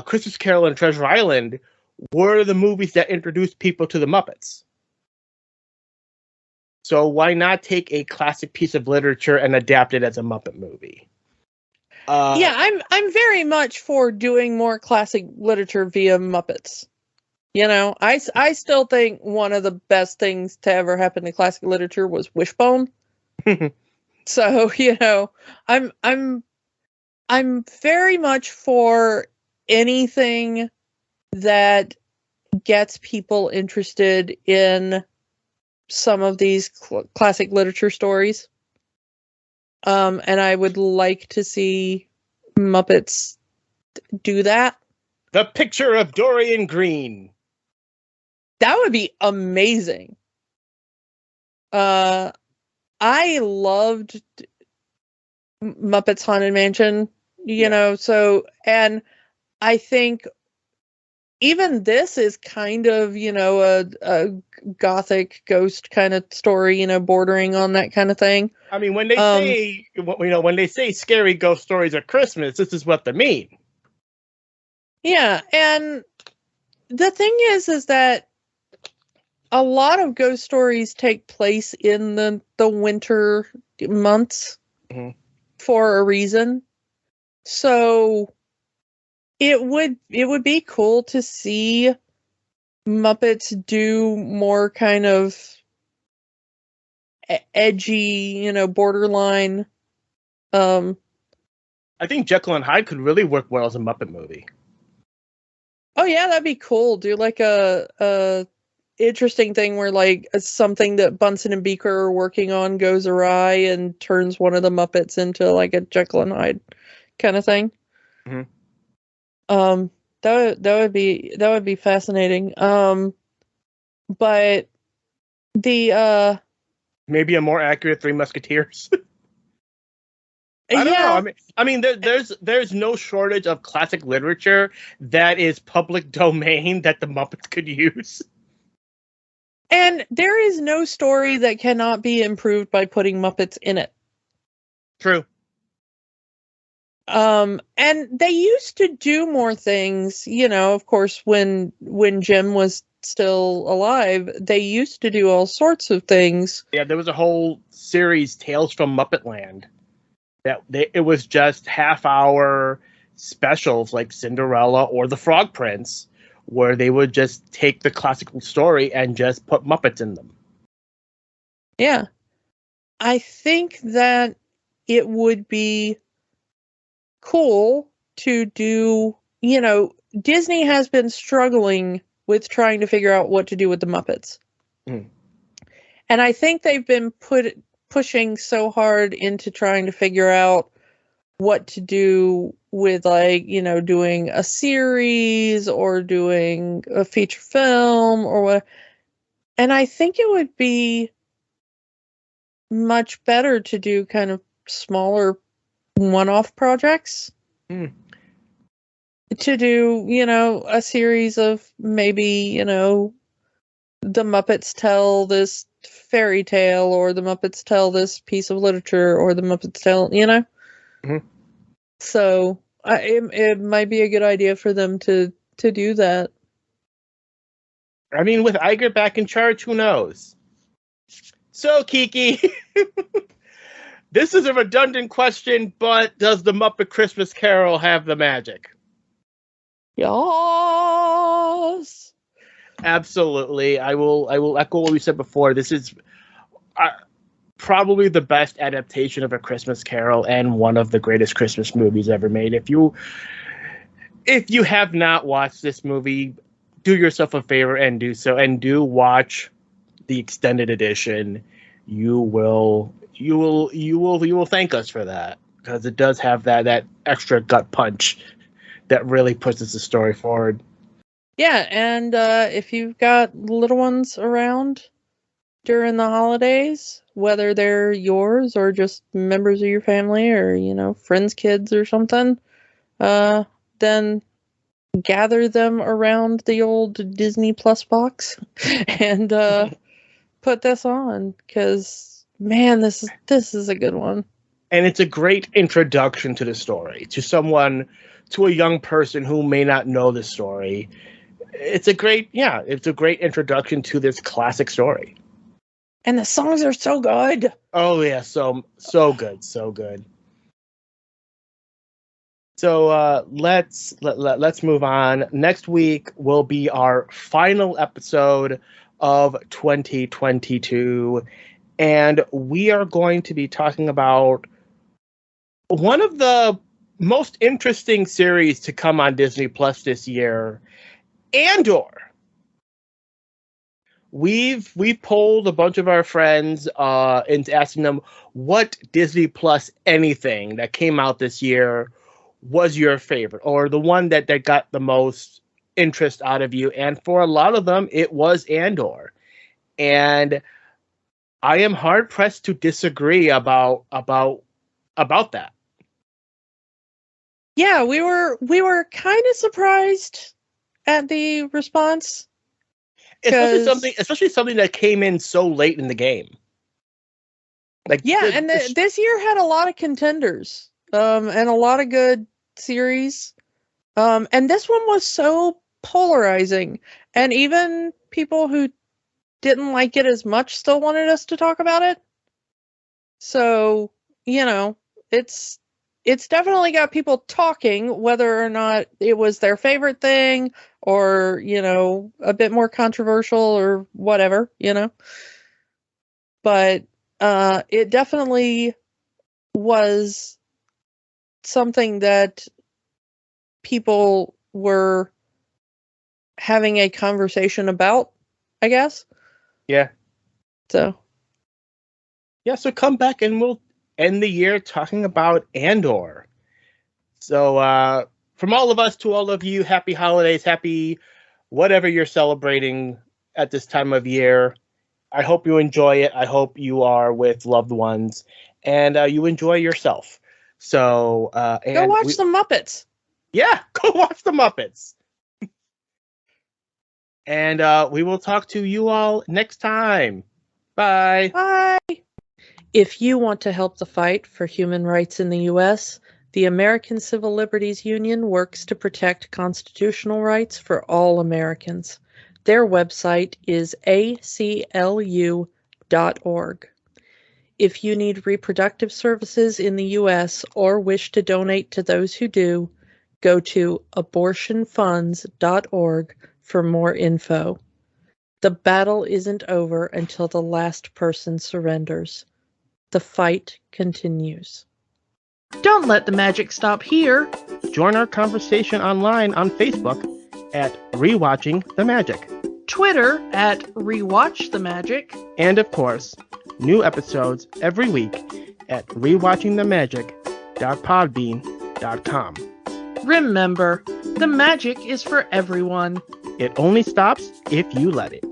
Christmas Carol and Treasure Island, were the movies that introduced people to the Muppets. So why not take a classic piece of literature and adapt it as a Muppet movie? Yeah, I'm very much for doing more classic literature via Muppets. You know, I still think one of the best things to ever happen to classic literature was Wishbone. So, you know, I'm very much for anything that gets people interested in some of these classic literature stories. And I would like to see Muppets do that. The Picture of Dorian Green. That would be amazing. I loved Muppets Haunted Mansion, you know, so, and I think even this is kind of, you know, a gothic ghost kind of story, you know, bordering on that kind of thing. I mean, when they say, you know, when they say scary ghost stories at Christmas, this is what they mean. Yeah, and the thing is that a lot of ghost stories take place in the winter months for a reason. So it would be cool to see Muppets do more kind of edgy, you know, borderline. I think Jekyll and Hyde could really work well as a Muppet movie. Oh yeah, that'd be cool. Do like a interesting thing where like something that Bunsen and Beaker are working on goes awry and turns one of the Muppets into like a Jekyll and Hyde kind of thing. That would be fascinating. But the maybe a more accurate Three Musketeers. I don't know. I mean, there's no shortage of classic literature that is public domain that the Muppets could use. And there is no story that cannot be improved by putting Muppets in it. True. And they used to do more things, you know, of course, when Jim was still alive, they used to do all sorts of things. Yeah, there was a whole series, Tales from Muppetland, it was just half-hour specials like Cinderella or The Frog Prince, where they would just take the classical story and just put Muppets in them. Yeah. I think that it would be cool to do, Disney has been struggling with trying to figure out what to do with the Muppets. Mm. And I think they've been pushing so hard into trying to figure out what to do with, doing a series or doing a feature film or what. And I think it would be much better to do kind of smaller one-off projects. Mm. To do, a series of maybe, the Muppets tell this fairy tale, or the Muppets tell this piece of literature, or the Muppets tell, Mm-hmm. So it might be a good idea for them to do that. I mean, with Iger back in charge, who knows? So, Kiki, this is a redundant question, but does the Muppet Christmas Carol have the magic? Yes. Absolutely. I will echo what we said before. This is probably the best adaptation of A Christmas Carol and one of the greatest Christmas movies ever made. If you have not watched this movie, do yourself a favor and do so, and do watch the extended edition. You will thank us for that, because it does have that extra gut punch that really pushes the story forward. Yeah, and if you've got little ones around during the holidays, whether they're yours or just members of your family, or friends' kids or something, then gather them around the old Disney Plus box and put this on, because man, this is a good one. And it's a great introduction to the story to a young person who may not know the story. It's a great introduction to this classic story. And the songs are so good. Oh yeah, so good, so good. So let's move on. Next week will be our final episode of 2022, and we are going to be talking about one of the most interesting series to come on Disney Plus this year, Andor. We've polled a bunch of our friends into asking them what Disney Plus anything that came out this year was your favorite, or the one that got the most interest out of you. And for a lot of them, it was Andor. And I am hard pressed to disagree about that. Yeah, we were kind of surprised at the response. Especially something that came in so late in the game. This year had a lot of contenders, and a lot of good series. And this one was so polarizing, and even people who didn't like it as much still wanted us to talk about it. So, it's definitely got people talking, whether or not it was their favorite thing or, a bit more controversial or whatever, But it definitely was something that people were having a conversation about, I guess. Yeah. So come back and we'll end the year talking about Andor. So from all of us to all of you, happy holidays, happy whatever you're celebrating at this time of year. I hope you enjoy it. I hope you are with loved ones and you enjoy yourself. So go watch the Muppets. Yeah, go watch the Muppets. And we will talk to you all next time. Bye. Bye. If you want to help the fight for human rights in the U.S., the American Civil Liberties Union works to protect constitutional rights for all Americans. Their website is aclu.org. If you need reproductive services in the U.S. or wish to donate to those who do, go to abortionfunds.org for more info. The battle isn't over until the last person surrenders. The fight continues. Don't let the magic stop here. Join our conversation online on Facebook at Rewatching the Magic. Twitter at Rewatch the Magic. And of course, new episodes every week at rewatchingthemagic.podbean.com. Remember, the magic is for everyone. It only stops if you let it.